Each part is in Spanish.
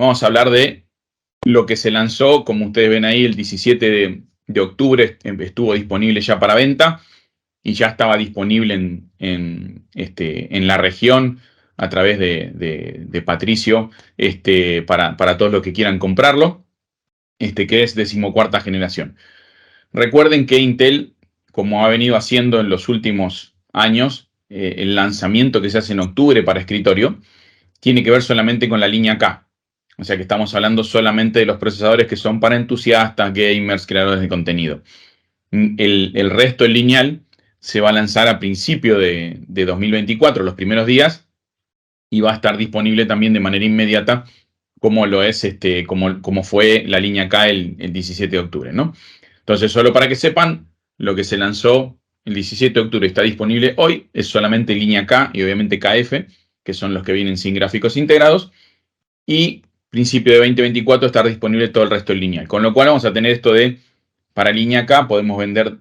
vamos a hablar de lo que se lanzó, como ustedes ven ahí, el 17 de octubre estuvo disponible ya para venta y ya estaba disponible en la región a través de Patricio para todos los que quieran comprarlo, que es 14ª generación. Recuerden que Intel, como ha venido haciendo en los últimos años, el lanzamiento que se hace en octubre para escritorio, tiene que ver solamente con la línea K. O sea que estamos hablando solamente de los procesadores que son para entusiastas, gamers, creadores de contenido. El resto, el lineal, se va a lanzar a principio de 2024, los primeros días, y va a estar disponible también de manera inmediata, como lo es, como fue la línea K el 17 de octubre, ¿no? Entonces, solo para que sepan, lo que se lanzó el 17 de octubre está disponible hoy, es solamente línea K y obviamente KF, que son los que vienen sin gráficos integrados, y principio de 2024 estar disponible todo el resto en lineal. Con lo cual vamos a tener esto de, para línea K podemos vender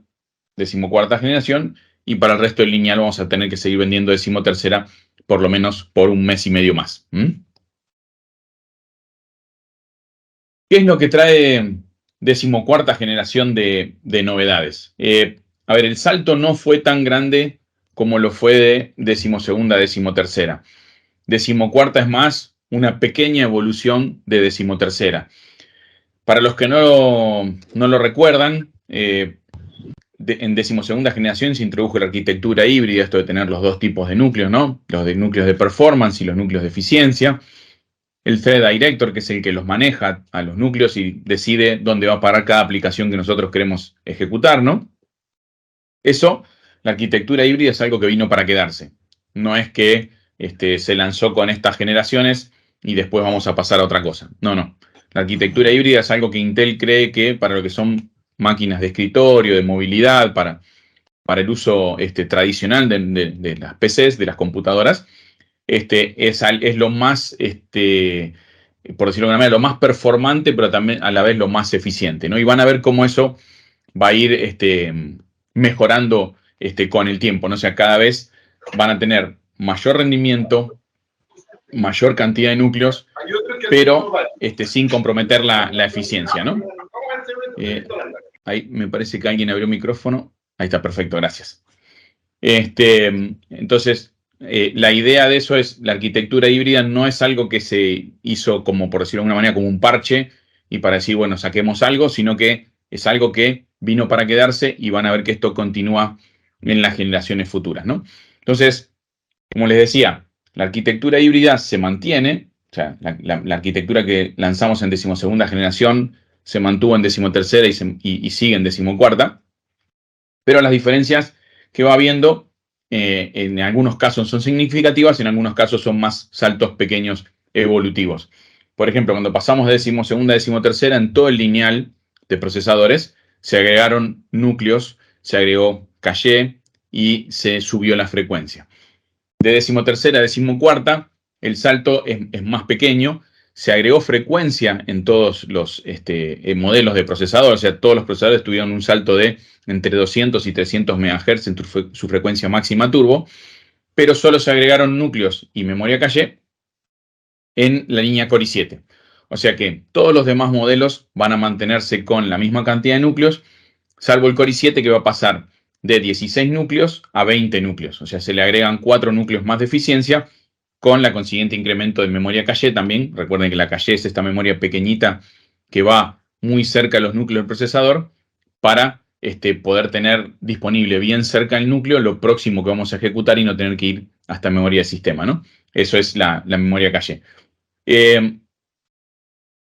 14ª generación, y para el resto del lineal vamos a tener que seguir vendiendo 13ª, por lo menos por un mes y medio más. ¿Qué es lo que trae 14ª generación de novedades? A ver, el salto no fue tan grande como lo fue de 12ª a 13ª. 14ª es más una pequeña evolución de 13ª. Para los que no lo recuerdan, en 12ª generación se introdujo la arquitectura híbrida, esto de tener los dos tipos de núcleos, ¿no? Los de núcleos de performance y los núcleos de eficiencia. El Thread Director, que es el que los maneja a los núcleos y decide dónde va a parar cada aplicación que nosotros queremos ejecutar, ¿no? Eso, la arquitectura híbrida es algo que vino para quedarse. No es que se lanzó con estas generaciones y después vamos a pasar a otra cosa. No, no. La arquitectura híbrida es algo que Intel cree que para lo que son máquinas de escritorio, de movilidad, para el uso tradicional de las PCs, de las computadoras, es lo más, por decirlo de alguna manera, lo más performante, pero también a la vez lo más eficiente, ¿no? Y van a ver cómo eso va a ir mejorando con el tiempo, ¿no? O sea, cada vez van a tener mayor rendimiento, mayor cantidad de núcleos, pero sin comprometer la eficiencia, ¿no? Ahí me parece que alguien abrió el micrófono. Ahí está, perfecto, gracias. Entonces, la idea de eso es, la arquitectura híbrida no es algo que se hizo como, por decirlo de alguna manera, como un parche y para decir, bueno, saquemos algo, sino que es algo que vino para quedarse y van a ver que esto continúa en las generaciones futuras, ¿no? Entonces, como les decía, la arquitectura híbrida se mantiene, o sea, la arquitectura que lanzamos en 12ª generación se mantuvo en 13ª y sigue en 14ª, pero las diferencias que va habiendo en algunos casos son significativas, en algunos casos son más saltos pequeños evolutivos. Por ejemplo, cuando pasamos de 12ª a 13ª, en todo el lineal de procesadores se agregaron núcleos, se agregó caché y se subió la frecuencia. De 13ª a 14ª, el salto es más pequeño, se agregó frecuencia en todos los modelos de procesador, o sea, todos los procesadores tuvieron un salto de entre 200 y 300 MHz en su frecuencia máxima turbo, pero solo se agregaron núcleos y memoria caché en la línea Core i7. O sea que todos los demás modelos van a mantenerse con la misma cantidad de núcleos, salvo el Core i7, que va a pasar de 16 núcleos a 20 núcleos. O sea, se le agregan 4 núcleos más de eficiencia, con la consiguiente incremento de memoria caché también. Recuerden que la caché es esta memoria pequeñita que va muy cerca a los núcleos del procesador para poder tener disponible bien cerca del núcleo lo próximo que vamos a ejecutar y no tener que ir hasta memoria de sistema, ¿no? Eso es la memoria caché.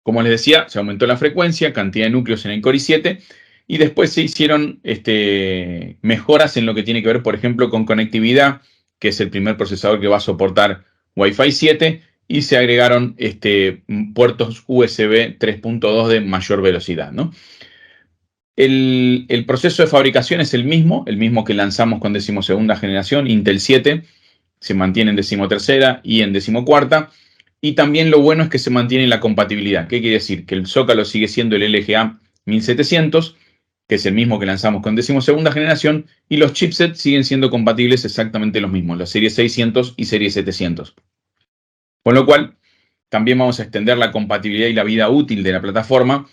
Como les decía, se aumentó la frecuencia, cantidad de núcleos en el Core i7, y después se hicieron mejoras en lo que tiene que ver, por ejemplo, con conectividad, que es el primer procesador que va a soportar Wi-Fi 7, y se agregaron puertos USB 3.2 de mayor velocidad, ¿no? El proceso de fabricación es el mismo que lanzamos con 12ª generación, Intel 7, se mantiene en 13ª y en 14ª, y también lo bueno es que se mantiene la compatibilidad. ¿Qué quiere decir? Que el zócalo sigue siendo el LGA 1700, que es el mismo que lanzamos con 12ª generación, y los chipsets siguen siendo compatibles exactamente los mismos, la serie 600 y serie 700. Con lo cual, también vamos a extender la compatibilidad y la vida útil de la plataforma,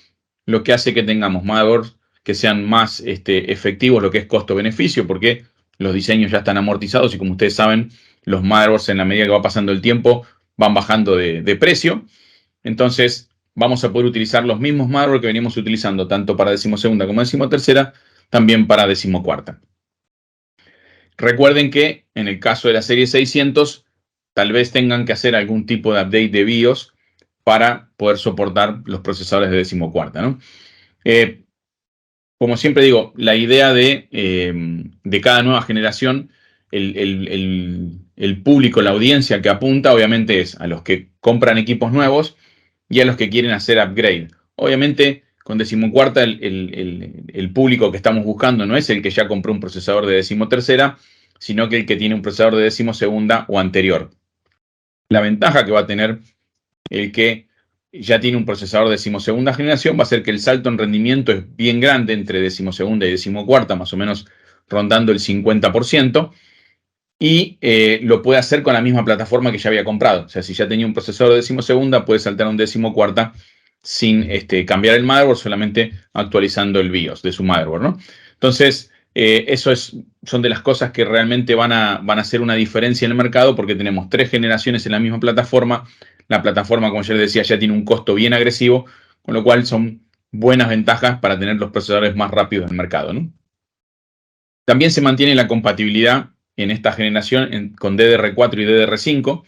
lo que hace que tengamos motherboards que sean más efectivos, lo que es costo-beneficio, porque los diseños ya están amortizados y como ustedes saben, los motherboards en la medida que va pasando el tiempo van bajando de precio. Entonces vamos a poder utilizar los mismos motherboards que venimos utilizando tanto para decimosegunda como decimotercera, también para decimocuarta. Recuerden que en el caso de la serie 600, tal vez tengan que hacer algún tipo de update de BIOS para poder soportar los procesadores de decimocuarta, ¿no? Como siempre digo, la idea de cada nueva generación, el público, la audiencia que apunta, obviamente es a los que compran equipos nuevos y a los que quieren hacer upgrade. Obviamente, con decimocuarta, el público que estamos buscando no es el que ya compró un procesador de decimotercera, sino que el que tiene un procesador de decimosegunda o anterior. La ventaja que va a tener el que ya tiene un procesador de decimosegunda generación va a ser que el salto en rendimiento es bien grande entre decimosegunda y decimocuarta, más o menos rondando el 50%, y lo puede hacer con la misma plataforma que ya había comprado. O sea, si ya tenía un procesador de decimosegunda, puede saltar a un decimocuarta sin cambiar el motherboard, solamente actualizando el BIOS de su motherboard, ¿no? Entonces, son de las cosas que realmente van a hacer una diferencia en el mercado porque tenemos 3 generaciones en la misma plataforma. La plataforma, como yo les decía, ya tiene un costo bien agresivo, con lo cual son buenas ventajas para tener los procesadores más rápidos del mercado, ¿no? También se mantiene la compatibilidad en esta generación con DDR4 y DDR5.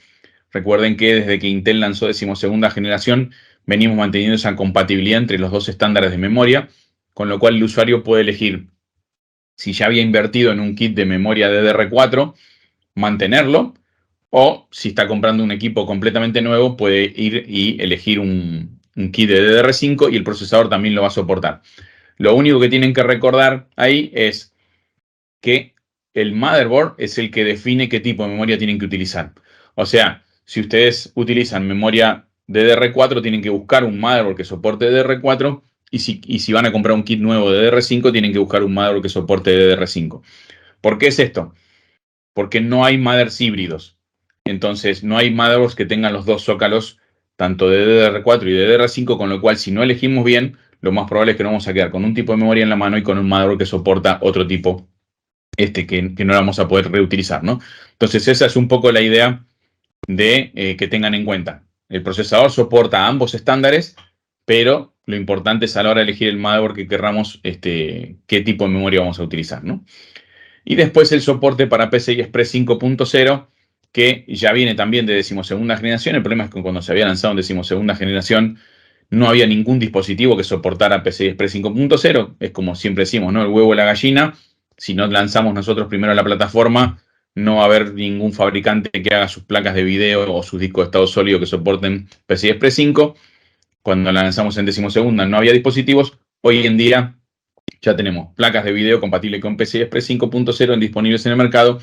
Recuerden que desde que Intel lanzó decimosegunda generación, venimos manteniendo esa compatibilidad entre los dos estándares de memoria, con lo cual el usuario puede elegir si ya había invertido en un kit de memoria DDR4, mantenerlo, o si está comprando un equipo completamente nuevo, puede ir y elegir un kit de DDR5 y el procesador también lo va a soportar. Lo único que tienen que recordar ahí es que el motherboard es el que define qué tipo de memoria tienen que utilizar. O sea, si ustedes utilizan memoria DDR4, tienen que buscar un motherboard que soporte DDR4 y si van a comprar un kit nuevo de DDR5, tienen que buscar un motherboard que soporte DDR5. ¿Por qué es esto? Porque no hay mothers híbridos. Entonces, no hay motherboards que tengan los dos zócalos, tanto de DDR4 y de DDR5, con lo cual, si no elegimos bien, lo más probable es que nos vamos a quedar con un tipo de memoria en la mano y con un motherboard que soporta otro tipo que no la vamos a poder reutilizar, ¿no? Entonces esa es un poco la idea de que tengan en cuenta. El procesador soporta ambos estándares, pero lo importante es a la hora de elegir el motherboard que querramos, qué tipo de memoria vamos a utilizar, ¿no? Y después el soporte para PCI Express 5.0, que ya viene también de decimosegunda generación. El problema es que cuando se había lanzado en decimosegunda generación, no había ningún dispositivo que soportara PCI Express 5.0. Es como siempre decimos, ¿no? El huevo y la gallina. Si no lanzamos nosotros primero la plataforma, no va a haber ningún fabricante que haga sus placas de video o sus discos de estado sólido que soporten PCI Express 5. Cuando la lanzamos en decimosegunda no había dispositivos. Hoy en día ya tenemos placas de video compatibles con PCI Express 5.0 disponibles en el mercado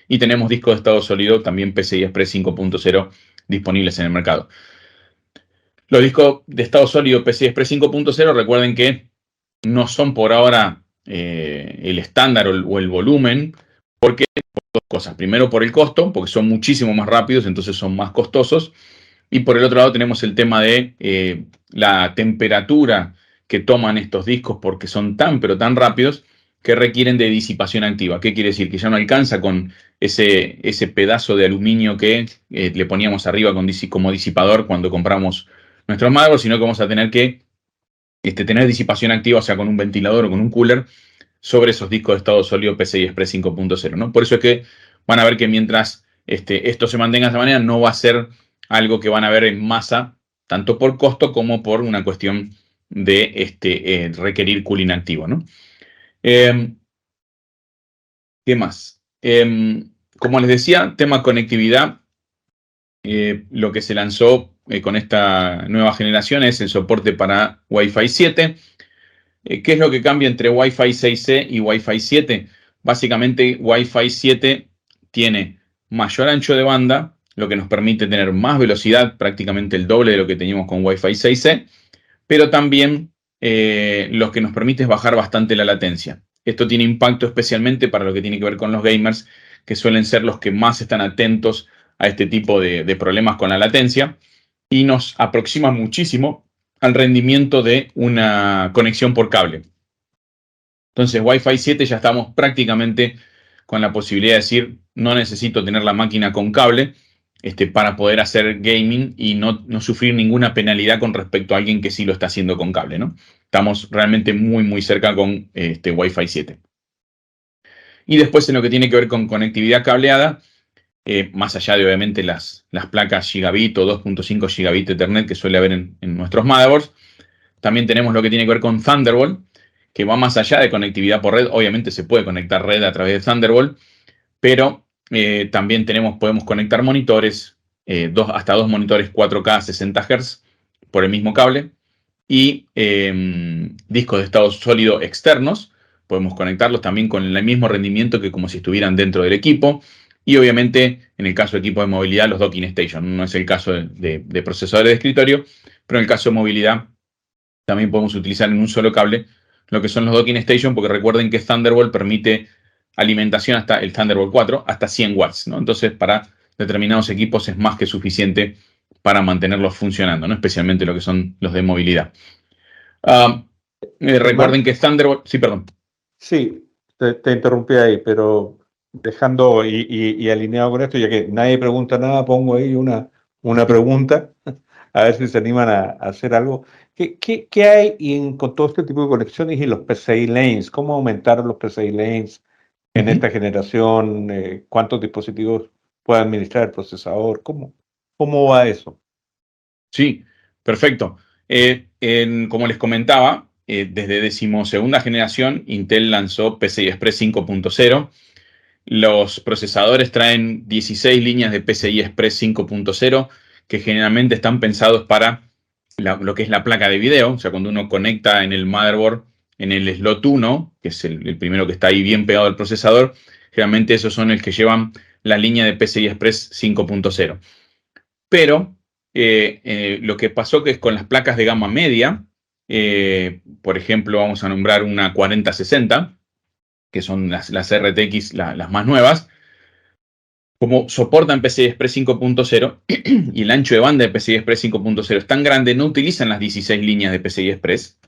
y tenemos discos de estado sólido también PCI Express 5.0 disponibles en el mercado. Los discos de estado sólido PCI Express 5.0, recuerden que no son por ahora el estándar o el volumen, porque por dos cosas. Primero por el costo, porque son muchísimo más rápidos, entonces son más costosos. Y por el otro lado tenemos el tema de la temperatura que toman estos discos porque son tan pero tan rápidos que requieren de disipación activa. ¿Qué quiere decir? Que ya no alcanza con ese pedazo de aluminio que le poníamos arriba como disipador cuando compramos nuestros motherboards, sino que vamos a tener que tener disipación activa, o sea, con un ventilador o con un cooler, sobre esos discos de estado sólido PCI Express 5.0, ¿no? Por eso es que van a ver que mientras esto se mantenga de esa manera, no va a ser algo que van a ver en masa, tanto por costo como por una cuestión de requerir cooling activo, ¿no? ¿Qué más? Como les decía, tema conectividad, lo que se lanzó con esta nueva generación es el soporte para Wi-Fi 7. ¿Qué es lo que cambia entre Wi-Fi 6E y Wi-Fi 7? Básicamente, Wi-Fi 7 tiene mayor ancho de banda, lo que nos permite tener más velocidad, prácticamente el doble de lo que teníamos con Wi-Fi 6E, pero también lo que nos permite es bajar bastante la latencia. Esto tiene impacto especialmente para lo que tiene que ver con los gamers, que suelen ser los que más están atentos a este tipo de problemas con la latencia. y nos aproxima muchísimo al rendimiento de una conexión por cable. Entonces, Wi-Fi 7 ya estamos prácticamente con la posibilidad de decir, no necesito tener la máquina con cable para poder hacer gaming y no sufrir ninguna penalidad con respecto a alguien que sí lo está haciendo con cable, ¿no? Estamos realmente muy, muy cerca con Wi-Fi 7. Y después en lo que tiene que ver con conectividad cableada, más allá de obviamente las placas gigabit o 2.5 gigabit Ethernet que suele haber en nuestros motherboards, también tenemos lo que tiene que ver con Thunderbolt, que va más allá de conectividad por red. Obviamente se puede conectar red a través de Thunderbolt, pero también podemos conectar monitores, hasta dos monitores 4K 60 Hz por el mismo cable, y discos de estado sólido externos. Podemos conectarlos también con el mismo rendimiento que como si estuvieran dentro del equipo. Y obviamente, en el caso de equipo de movilidad, los docking station. No es el caso de procesadores de escritorio, pero en el caso de movilidad también podemos utilizar en un solo cable lo que son los docking station, porque recuerden que Thunderbolt permite alimentación hasta el Thunderbolt 4, hasta 100 watts, ¿no? Entonces, para determinados equipos es más que suficiente para mantenerlos funcionando, ¿no? Especialmente lo que son los de movilidad. Recuerden que Thunderbolt... Sí, perdón. Sí, te interrumpí ahí, pero dejando y alineado con esto, ya que nadie pregunta nada, pongo ahí una pregunta, a ver si se animan a hacer algo. ¿Qué hay con todo este tipo de conexiones y los PCI lanes? ¿Cómo aumentaron los PCI lanes en esta generación? ¿Cuántos dispositivos puede administrar el procesador? ¿Cómo va eso? Sí, perfecto. Como les comentaba, desde 12ª generación, Intel lanzó PCI Express 5.0. Los procesadores traen 16 líneas de PCI Express 5.0 que generalmente están pensados para lo que es la placa de video. O sea, cuando uno conecta en el motherboard, en el slot 1, que es el primero que está ahí bien pegado al procesador, generalmente esos son los que llevan la línea de PCI Express 5.0. Pero lo que pasó que es con las placas de gama media, por ejemplo, vamos a nombrar una 4060, que son las RTX, las más nuevas, como soportan PCI Express 5.0 y el ancho de banda de PCI Express 5.0 es tan grande, no utilizan las 16 líneas de PCI Express,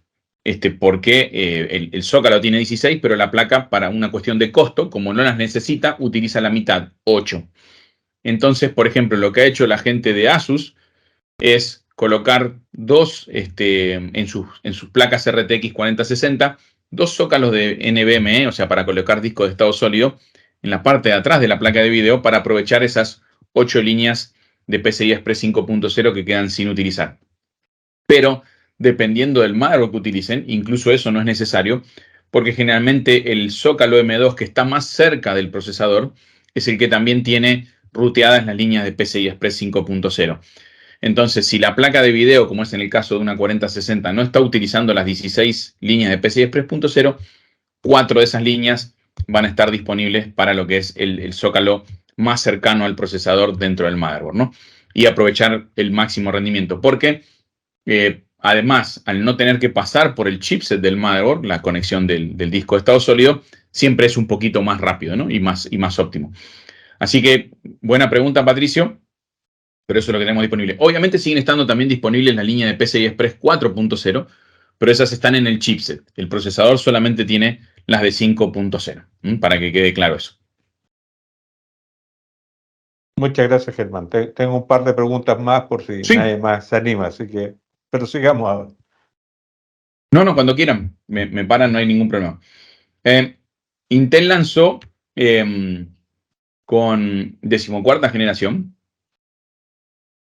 porque el zócalo tiene 16, pero la placa, para una cuestión de costo, como no las necesita, utiliza la mitad, 8. Entonces, por ejemplo, lo que ha hecho la gente de Asus es colocar en sus placas RTX 4060, dos zócalos de NVMe, o sea, para colocar discos de estado sólido en la parte de atrás de la placa de video para aprovechar esas 8 líneas de PCI Express 5.0 que quedan sin utilizar. Pero dependiendo del motherboard que utilicen, incluso eso no es necesario, porque generalmente el zócalo M2 que está más cerca del procesador es el que también tiene ruteadas las líneas de PCI Express 5.0. Entonces, si la placa de video, como es en el caso de una 4060, no está utilizando las 16 líneas de PCI Express 0.0, 4 de esas líneas van a estar disponibles para lo que es el zócalo más cercano al procesador dentro del motherboard, ¿no? Y aprovechar el máximo rendimiento, porque además, al no tener que pasar por el chipset del motherboard, la conexión del disco de estado sólido, siempre es un poquito más rápido, ¿no? y más óptimo. Así que, buena pregunta, Patricio. Pero eso es lo que tenemos disponible. Obviamente siguen estando también disponibles la línea de PCI Express 4.0, pero esas están en el chipset. El procesador solamente tiene las de 5.0, para que quede claro eso. Muchas gracias, Germán. Tengo un par de preguntas más por si nadie más se anima, pero sigamos ahora. No, cuando quieran. Me paran, no hay ningún problema. Intel lanzó con 14ª generación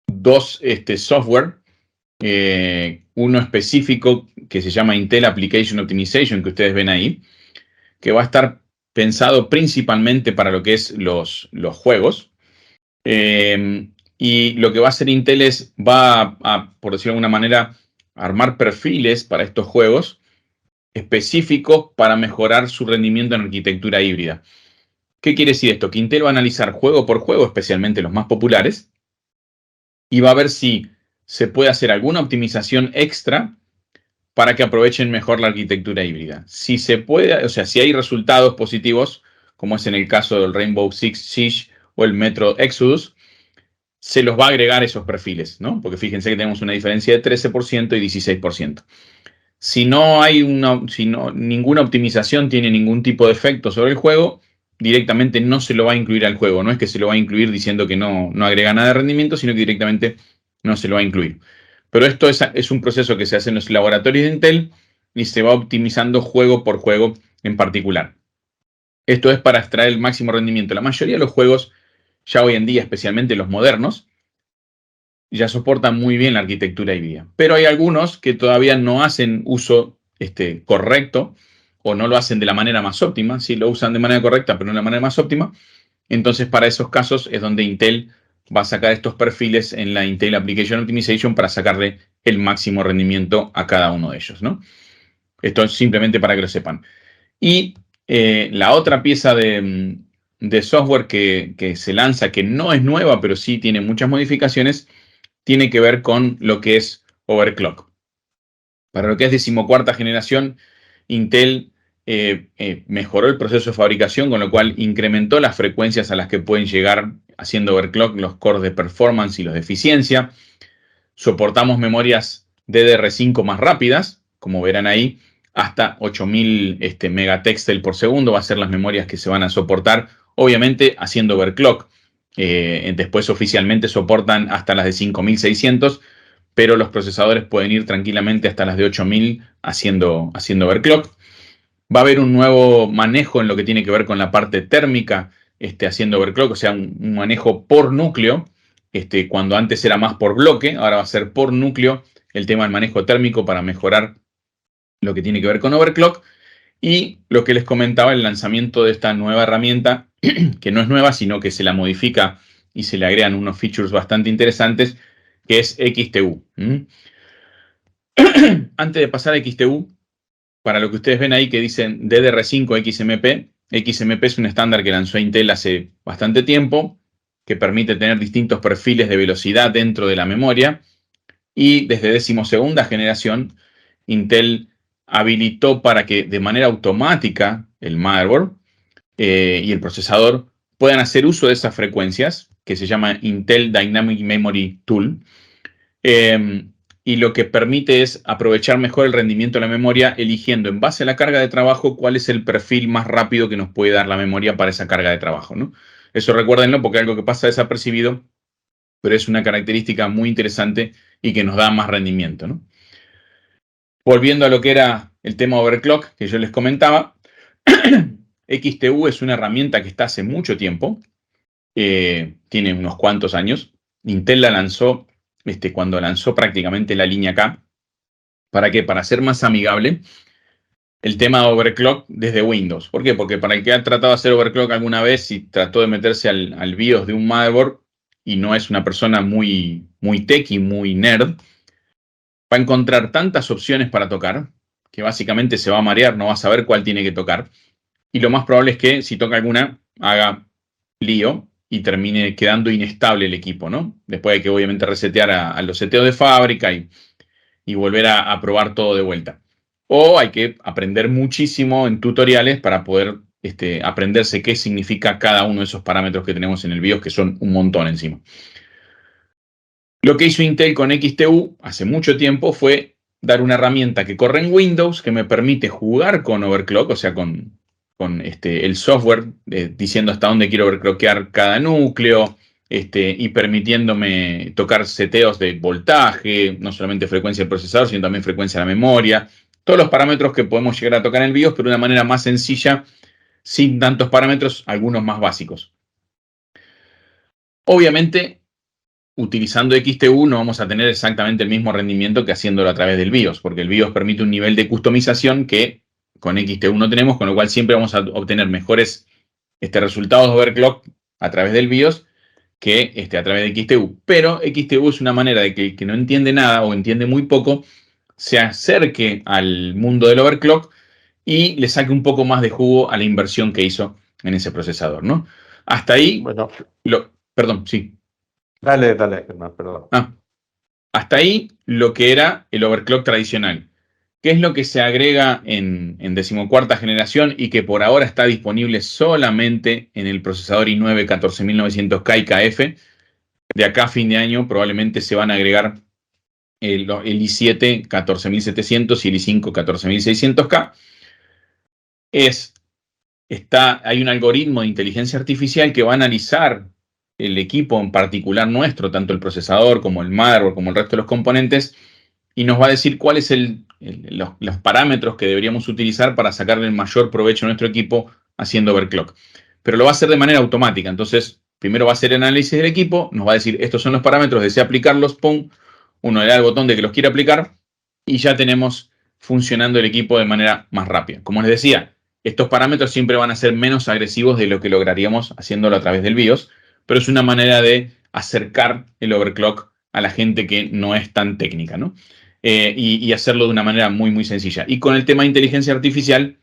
dos software, uno específico que se llama Intel Application Optimization, que ustedes ven ahí, que va a estar pensado principalmente para lo que es los juegos. Y lo que va a hacer Intel va a, por decirlo de alguna manera, armar perfiles para estos juegos específicos para mejorar su rendimiento en arquitectura híbrida. ¿Qué quiere decir esto? Que Intel va a analizar juego por juego, especialmente los más populares, y va a ver si se puede hacer alguna optimización extra para que aprovechen mejor la arquitectura híbrida. Si se puede, o sea, si hay resultados positivos, como es en el caso del Rainbow Six Siege o el Metro Exodus, se los va a agregar esos perfiles, ¿no? Porque fíjense que tenemos una diferencia de 13% y 16%. Si no hay ninguna optimización tiene ningún tipo de efecto sobre el juego, directamente no se lo va a incluir al juego. No es que se lo va a incluir diciendo que no agrega nada de rendimiento, sino que directamente no se lo va a incluir. Pero esto es un proceso que se hace en los laboratorios de Intel y se va optimizando juego por juego en particular. Esto es para extraer el máximo rendimiento. La mayoría de los juegos, ya hoy en día, especialmente los modernos, ya soportan muy bien la arquitectura híbrida. Pero hay algunos que todavía no hacen uso correcto o no lo hacen de la manera más óptima. Sí lo usan de manera correcta, pero no de la manera más óptima. Entonces, para esos casos es donde Intel va a sacar estos perfiles en la Intel Application Optimization para sacarle el máximo rendimiento a cada uno de ellos, ¿no? Esto es simplemente para que lo sepan. Y la otra pieza de software que se lanza, que no es nueva, pero sí tiene muchas modificaciones, tiene que ver con lo que es overclock. Para lo que es 14ª generación, Intel mejoró el proceso de fabricación, con lo cual incrementó las frecuencias a las que pueden llegar haciendo overclock los cores de performance y los de eficiencia. Soportamos memorias DDR5 más rápidas, como verán ahí, hasta 8000 megatextel por segundo va a ser las memorias que se van a soportar, obviamente haciendo overclock. Después oficialmente soportan hasta las de 5600, pero los procesadores pueden ir tranquilamente hasta las de 8000 haciendo overclock. Va a haber un nuevo manejo en lo que tiene que ver con la parte térmica, haciendo overclock, o sea, un manejo por núcleo, cuando antes era más por bloque, ahora va a ser por núcleo el tema del manejo térmico para mejorar lo que tiene que ver con overclock. Y lo que les comentaba, el lanzamiento de esta nueva herramienta, que no es nueva, sino que se la modifica y se le agregan unos features bastante interesantes, que es XTU. Antes de pasar a XTU, para lo que ustedes ven ahí que dicen DDR5 XMP, XMP es un estándar que lanzó Intel hace bastante tiempo, que permite tener distintos perfiles de velocidad dentro de la memoria, y desde 12ª generación, Intel habilitó para que de manera automática el motherboard y el procesador puedan hacer uso de esas frecuencias, que se llama Intel Dynamic Memory Tool, y lo que permite es aprovechar mejor el rendimiento de la memoria, eligiendo en base a la carga de trabajo cuál es el perfil más rápido que nos puede dar la memoria para esa carga de trabajo, ¿no? Eso recuérdenlo porque es algo que pasa desapercibido, pero es una característica muy interesante y que nos da más rendimiento, ¿no? Volviendo a lo que era el tema overclock que yo les comentaba, XTU es una herramienta que está hace mucho tiempo, tiene unos cuantos años. Intel la lanzó cuando lanzó prácticamente la línea K. ¿Para qué? Para ser más amigable el tema de overclock desde Windows. ¿Por qué? Porque para el que ha tratado de hacer overclock alguna vez y trató de meterse al BIOS de un motherboard y no es una persona muy techie, muy nerd, va a encontrar tantas opciones para tocar que básicamente se va a marear, no va a saber cuál tiene que tocar. Y lo más probable es que si toca alguna, haga lío y termine quedando inestable el equipo, ¿no? Después hay que obviamente resetear a los seteos de fábrica y volver a probar todo de vuelta. O hay que aprender muchísimo en tutoriales para poder aprenderse qué significa cada uno de esos parámetros que tenemos en el BIOS, que son un montón encima. Lo que hizo Intel con XTU hace mucho tiempo fue dar una herramienta que corre en Windows, que me permite jugar con overclock, o sea, con el software, diciendo hasta dónde quiero overclockear cada núcleo, y permitiéndome tocar seteos de voltaje, no solamente frecuencia del procesador, sino también frecuencia de la memoria, todos los parámetros que podemos llegar a tocar en el BIOS, pero de una manera más sencilla, sin tantos parámetros, algunos más básicos. Obviamente, utilizando XTU no vamos a tener exactamente el mismo rendimiento que haciéndolo a través del BIOS, porque el BIOS permite un nivel de customización que con XTU no tenemos, con lo cual siempre vamos a obtener mejores resultados de overclock a través del BIOS que a través de XTU. Pero XTU es una manera de que el que no entiende nada o entiende muy poco se acerque al mundo del overclock y le saque un poco más de jugo a la inversión que hizo en ese procesador, ¿no? Hasta ahí, Bueno, perdón, sí. dale, Germán, perdón. Hasta ahí lo que era el overclock tradicional. ¿Qué es lo que se agrega en 14ª generación y que por ahora está disponible solamente en el procesador i9 14900K y KF? de acá a fin de año probablemente se van a agregar el i7 14700 y el i5 14600K. Hay un algoritmo de inteligencia artificial que va a analizar el equipo en particular nuestro, tanto el procesador como el motherboard, como el resto de los componentes, y nos va a decir cuáles los parámetros que deberíamos utilizar para sacarle el mayor provecho a nuestro equipo haciendo overclock. Pero lo va a hacer de manera automática. Entonces, primero va a hacer el análisis del equipo, nos va a decir, estos son los parámetros, desea aplicarlos, pum, uno le da el botón de que los quiere aplicar y ya tenemos funcionando el equipo de manera más rápida. Como les decía, estos parámetros siempre van a ser menos agresivos de lo que lograríamos haciéndolo a través del BIOS, pero es una manera de acercar el overclock a la gente que no es tan técnica, ¿no? Y hacerlo de una manera muy, muy sencilla. Y con el tema de inteligencia artificial,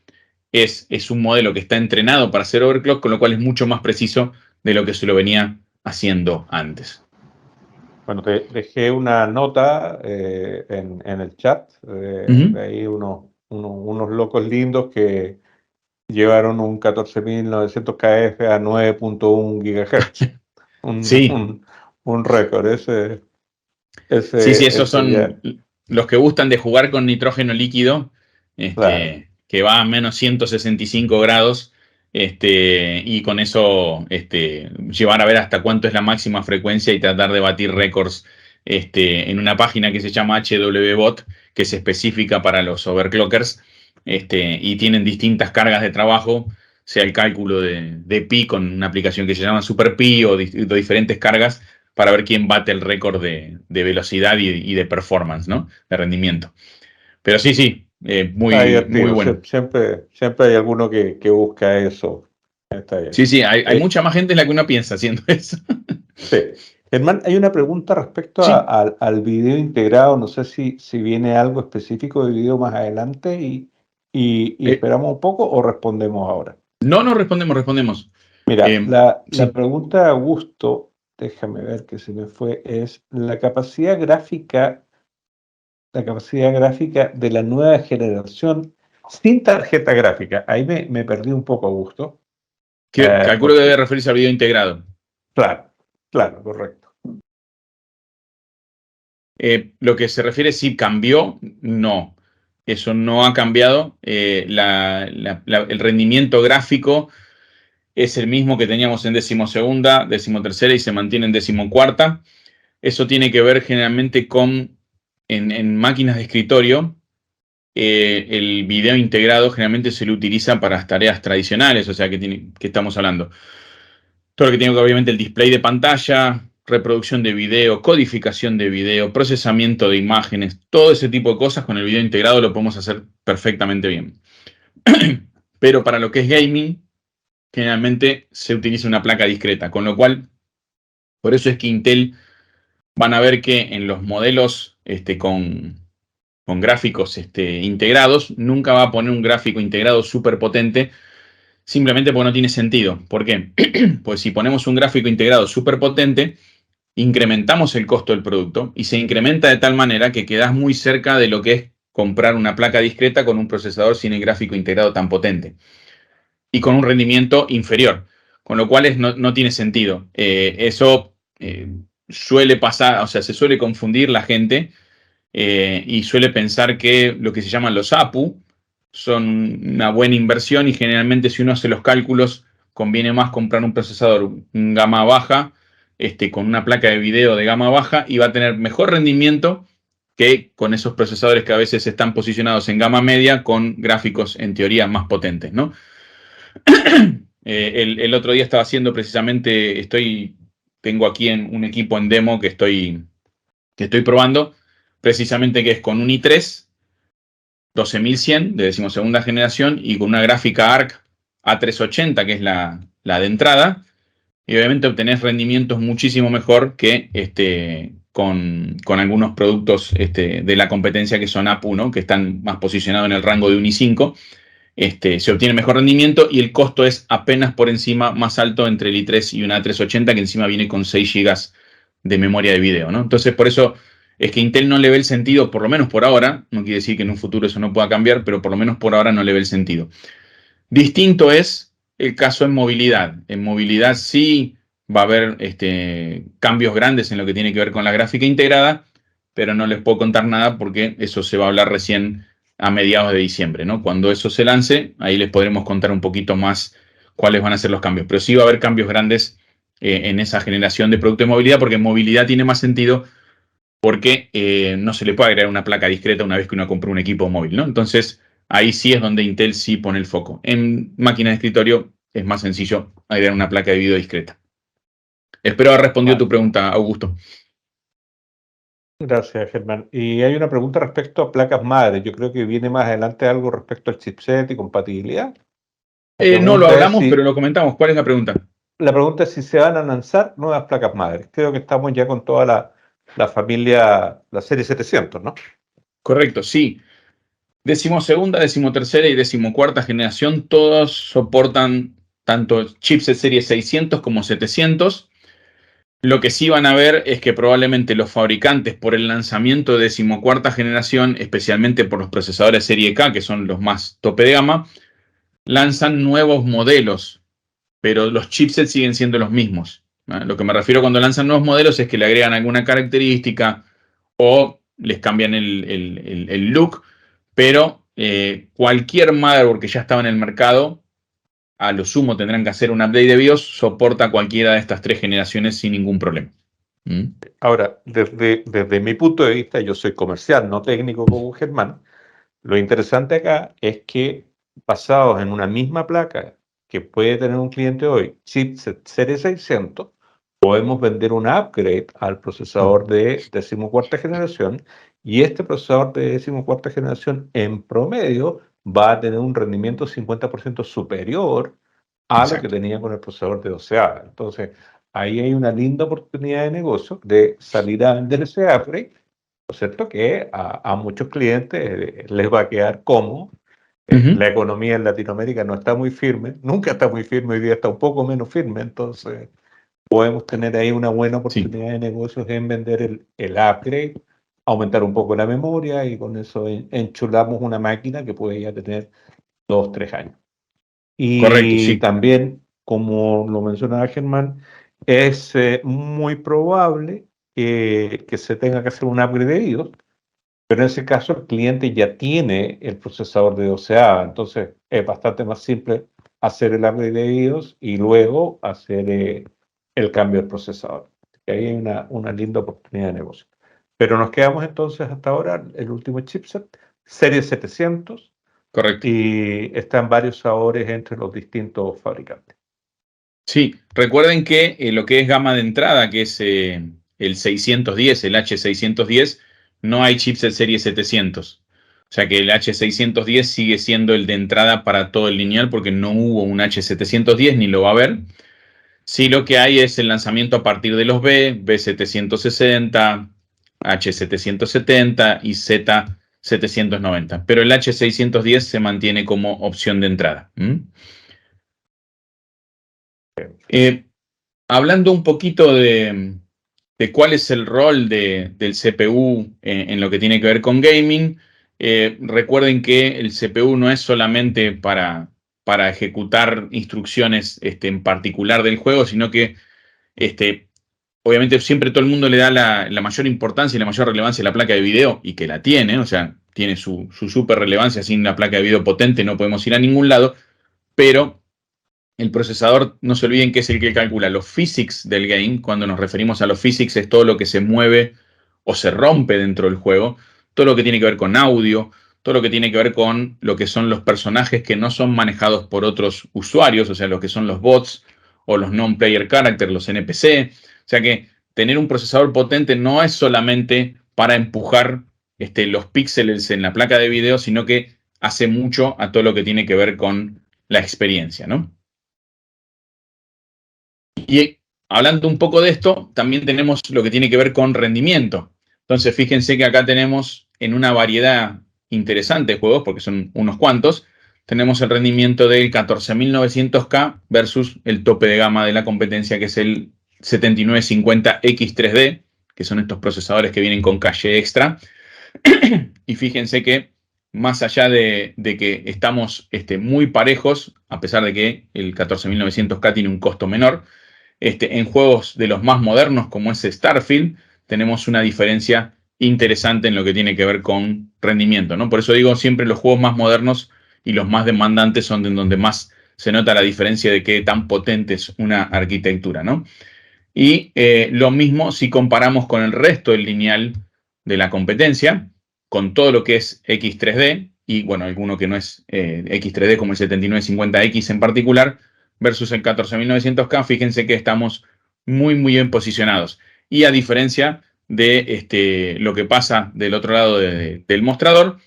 es un modelo que está entrenado para hacer overclock, con lo cual es mucho más preciso de lo que se lo venía haciendo antes. Bueno, te dejé una nota en el chat, de ahí unos locos lindos que llevaron un 14900 KF a 9.1 GHz. Sí. Un récord. Sí, esos Ese ya, son los que gustan de jugar con nitrógeno líquido, claro. que va a menos 165 grados, y con eso llevar a ver hasta cuánto es la máxima frecuencia y tratar de batir récords en una página que se llama HWBot, que es específica para los overclockers, y tienen distintas cargas de trabajo, sea el cálculo de pi con una aplicación que se llama SuperPi o de diferentes cargas, para ver quién bate el récord de velocidad y de performance, ¿no? De rendimiento. Pero sí, Está muy, muy divertido. bueno. Siempre hay alguno que busca eso. Está bien. Sí, hay mucha más gente en la que uno piensa haciendo eso. Sí. Germán, hay una pregunta respecto Sí. al video integrado. No sé si viene algo específico de video más adelante y esperamos un poco o respondemos ahora. No, respondemos. Mira, la Sí. pregunta de Augusto, déjame ver que se me fue, es la capacidad gráfica de la nueva generación sin tarjeta gráfica. Ahí me perdí un poco, Augusto. Calculo que debe Porque, referirse al video integrado. claro, correcto. Lo que se refiere si cambió, no. Eso no ha cambiado. El rendimiento gráfico es el mismo que teníamos en decimosegunda, decimotercera y se mantiene en decimocuarta. Eso tiene que ver generalmente con, en máquinas de escritorio, el video integrado generalmente se lo utiliza para las tareas tradicionales, o sea, que estamos hablando. Todo lo que tiene que ver, obviamente, el display de pantalla, reproducción de video, codificación de video, procesamiento de imágenes, todo ese tipo de cosas con el video integrado lo podemos hacer perfectamente bien. Pero para lo que es gaming, generalmente se utiliza una placa discreta, con lo cual, por eso es que Intel van a ver que en los modelos con gráficos integrados, nunca va a poner un gráfico integrado súper potente, simplemente porque no tiene sentido. ¿Por qué? Pues si ponemos un gráfico integrado súper potente, incrementamos el costo del producto y se incrementa de tal manera que quedas muy cerca de lo que es comprar una placa discreta con un procesador sin el gráfico integrado tan potente y con un rendimiento inferior, con lo cual no tiene sentido. Eso suele pasar, o sea, se suele confundir la gente y suele pensar que lo que se llaman los APU son una buena inversión y generalmente si uno hace los cálculos conviene más comprar un procesador gama baja con una placa de video de gama baja y va a tener mejor rendimiento que con esos procesadores que a veces están posicionados en gama media con gráficos en teoría más potentes, ¿no? El otro día estaba haciendo precisamente, tengo aquí un equipo en demo que estoy probando, precisamente que es con un i3 12100 de decimosegunda generación y con una gráfica ARC A380, que es la de entrada, y obviamente obtenés rendimientos muchísimo mejor que con algunos productos de la competencia que son APU, ¿no? Que están más posicionados en el rango de un i5. Se obtiene mejor rendimiento y el costo es apenas por encima más alto entre el i3 y una A380, que encima viene con 6 GB de memoria de video, ¿no? Entonces, por eso es que Intel no le ve el sentido, por lo menos por ahora, no quiere decir que en un futuro eso no pueda cambiar, pero por lo menos por ahora no le ve el sentido. Distinto es el caso en movilidad. En movilidad sí va a haber cambios grandes en lo que tiene que ver con la gráfica integrada, pero no les puedo contar nada porque eso se va a hablar recién a mediados de diciembre, ¿no? Cuando eso se lance, ahí les podremos contar un poquito más cuáles van a ser los cambios. Pero sí va a haber cambios grandes en esa generación de producto de movilidad, porque movilidad tiene más sentido porque no se le puede agregar una placa discreta una vez que uno compra un equipo móvil, ¿no? Entonces, ahí sí es donde Intel sí pone el foco. En máquinas de escritorio es más sencillo agregar una placa de video discreta. Espero haber respondido tu pregunta, Augusto. Gracias, Germán. Y hay una pregunta respecto a placas madres. Yo creo que viene más adelante algo respecto al chipset y compatibilidad. No lo hablamos, pero lo comentamos. ¿Cuál es la pregunta? La pregunta es si se van a lanzar nuevas placas madres. Creo que estamos ya con toda la familia, la serie 700, ¿no? Correcto, sí. 12ª, 13ª y 14ª generación, todos soportan tanto chipset serie 600 como 700. Lo que sí van a ver es que probablemente los fabricantes por el lanzamiento de 14ª generación, especialmente por los procesadores serie K, que son los más tope de gama, lanzan nuevos modelos, pero los chipsets siguen siendo los mismos. Lo que me refiero cuando lanzan nuevos modelos es que le agregan alguna característica o les cambian el look, pero cualquier motherboard que ya estaba en el mercado, a lo sumo tendrán que hacer un update de BIOS, soporta cualquiera de estas 3 generaciones sin ningún problema. Ahora, desde mi punto de vista, yo soy comercial, no técnico como Germán. Lo interesante acá es que basados en una misma placa que puede tener un cliente hoy, chipset serie 600, podemos vender un upgrade al procesador de 14ª generación y este procesador de 14ª generación en promedio va a tener un rendimiento 50% superior a lo que tenía con el procesador de 12ª. Entonces, ahí hay una linda oportunidad de negocio de salir a vender ese upgrade, ¿no es cierto? Que a muchos clientes les va a quedar cómodo. La economía en Latinoamérica no está muy firme, nunca está muy firme, hoy día está un poco menos firme, entonces podemos tener ahí una buena oportunidad de negocios en vender el upgrade, aumentar un poco la memoria y con eso enchulamos una máquina que puede ya tener 2, 3 años. Y Correcto, sí. también, como lo mencionaba Germán, es muy probable que se tenga que hacer un upgrade de BIOS, pero en ese caso el cliente ya tiene el procesador de 12A, entonces es bastante más simple hacer el upgrade de BIOS y luego hacer el cambio del procesador. Ahí hay una linda oportunidad de negocio. Pero nos quedamos entonces hasta ahora, el último chipset, serie 700. Correcto. Y están varios sabores entre los distintos fabricantes. Sí, recuerden que lo que es gama de entrada, que es el 610, el H610, no hay chipset serie 700. O sea que el H610 sigue siendo el de entrada para todo el lineal porque no hubo un H710 ni lo va a haber. Sí, lo que hay es el lanzamiento a partir de los B760, H770 y Z790. Pero el H610 se mantiene como opción de entrada. Hablando un poquito de cuál es el rol del CPU en lo que tiene que ver con gaming, recuerden que el CPU no es solamente para ejecutar instrucciones en particular del juego, sino que obviamente siempre todo el mundo le da la mayor importancia y la mayor relevancia a la placa de video, y que la tiene, o sea, tiene su súper relevancia. Sin la placa de video potente no podemos ir a ningún lado, pero el procesador, no se olviden que es el que calcula los physics del game. Cuando nos referimos a los physics es todo lo que se mueve o se rompe dentro del juego, todo lo que tiene que ver con audio, todo lo que tiene que ver con lo que son los personajes que no son manejados por otros usuarios, o sea, lo que son los bots o los non-player characters, los NPC. O sea que tener un procesador potente no es solamente para empujar los píxeles en la placa de video, sino que hace mucho a todo lo que tiene que ver con la experiencia, ¿no? Y hablando un poco de esto, también tenemos lo que tiene que ver con rendimiento. Entonces, fíjense que acá tenemos en una variedad interesante de juegos, porque son unos cuantos, tenemos el rendimiento del 14900K versus el tope de gama de la competencia, que es el 7950X3D, que son estos procesadores que vienen con cache extra. Y fíjense que más allá de que estamos muy parejos, a pesar de que el 14900K tiene un costo menor, En juegos de los más modernos, como es Starfield, tenemos una diferencia interesante en lo que tiene que ver con rendimiento, ¿no? Por eso digo, siempre los juegos más modernos y los más demandantes son en donde más se nota la diferencia de qué tan potente es una arquitectura, ¿no? Y lo mismo si comparamos con el resto del lineal de la competencia, con todo lo que es X3D, y bueno, alguno que no es X3D como el 7950X en particular, versus el 14900K, fíjense que estamos muy, muy bien posicionados. Y a diferencia de lo que pasa del otro lado del mostrador,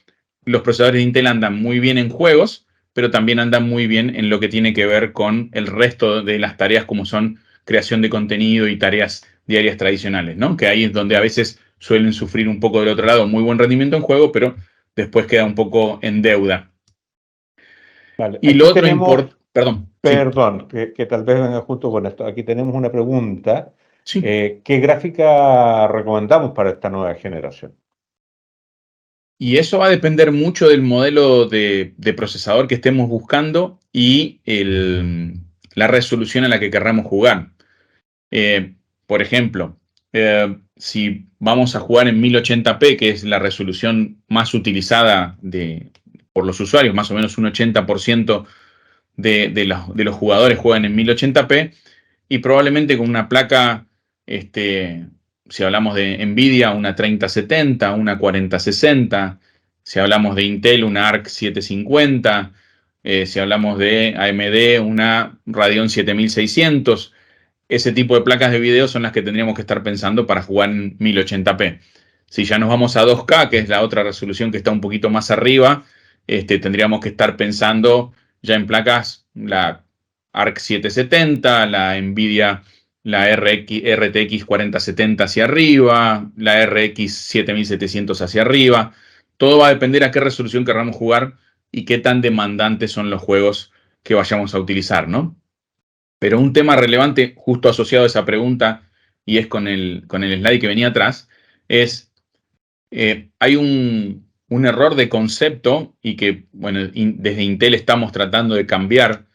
los procesadores de Intel andan muy bien en juegos, pero también andan muy bien en lo que tiene que ver con el resto de las tareas como son creación de contenido y tareas diarias tradicionales, ¿no? Que ahí es donde a veces suelen sufrir un poco del otro lado muy buen rendimiento en juego, pero después queda un poco en deuda. Vale, Y lo aquí otro tenemos, perdón, sí, perdón, que tal vez venga justo con esto. Aquí tenemos una pregunta. sí. ¿Qué gráfica recomendamos para esta nueva generación? Y eso va a depender mucho del modelo de procesador que estemos buscando y la resolución a la que querramos jugar. Eh, por ejemplo, si vamos a jugar en 1080p, que es la resolución más utilizada por los usuarios, más o menos un 80% de los jugadores juegan en 1080p, y probablemente con una placa, si hablamos de Nvidia, una 3070, una 4060, si hablamos de Intel, una ARC 750, si hablamos de AMD, una Radeon 7600. Ese tipo de placas de video son las que tendríamos que estar pensando para jugar en 1080p. Si ya nos vamos a 2K, que es la otra resolución que está un poquito más arriba, tendríamos que estar pensando ya en placas, la ARC 770, la Nvidia, la RTX 4070 hacia arriba, la RX 7700 hacia arriba. Todo va a depender a qué resolución querramos jugar y qué tan demandantes son los juegos que vayamos a utilizar, ¿no? Pero un tema relevante justo asociado a esa pregunta, y es con el slide que venía atrás, es hay un error de concepto y que, bueno, desde Intel estamos tratando de cambiar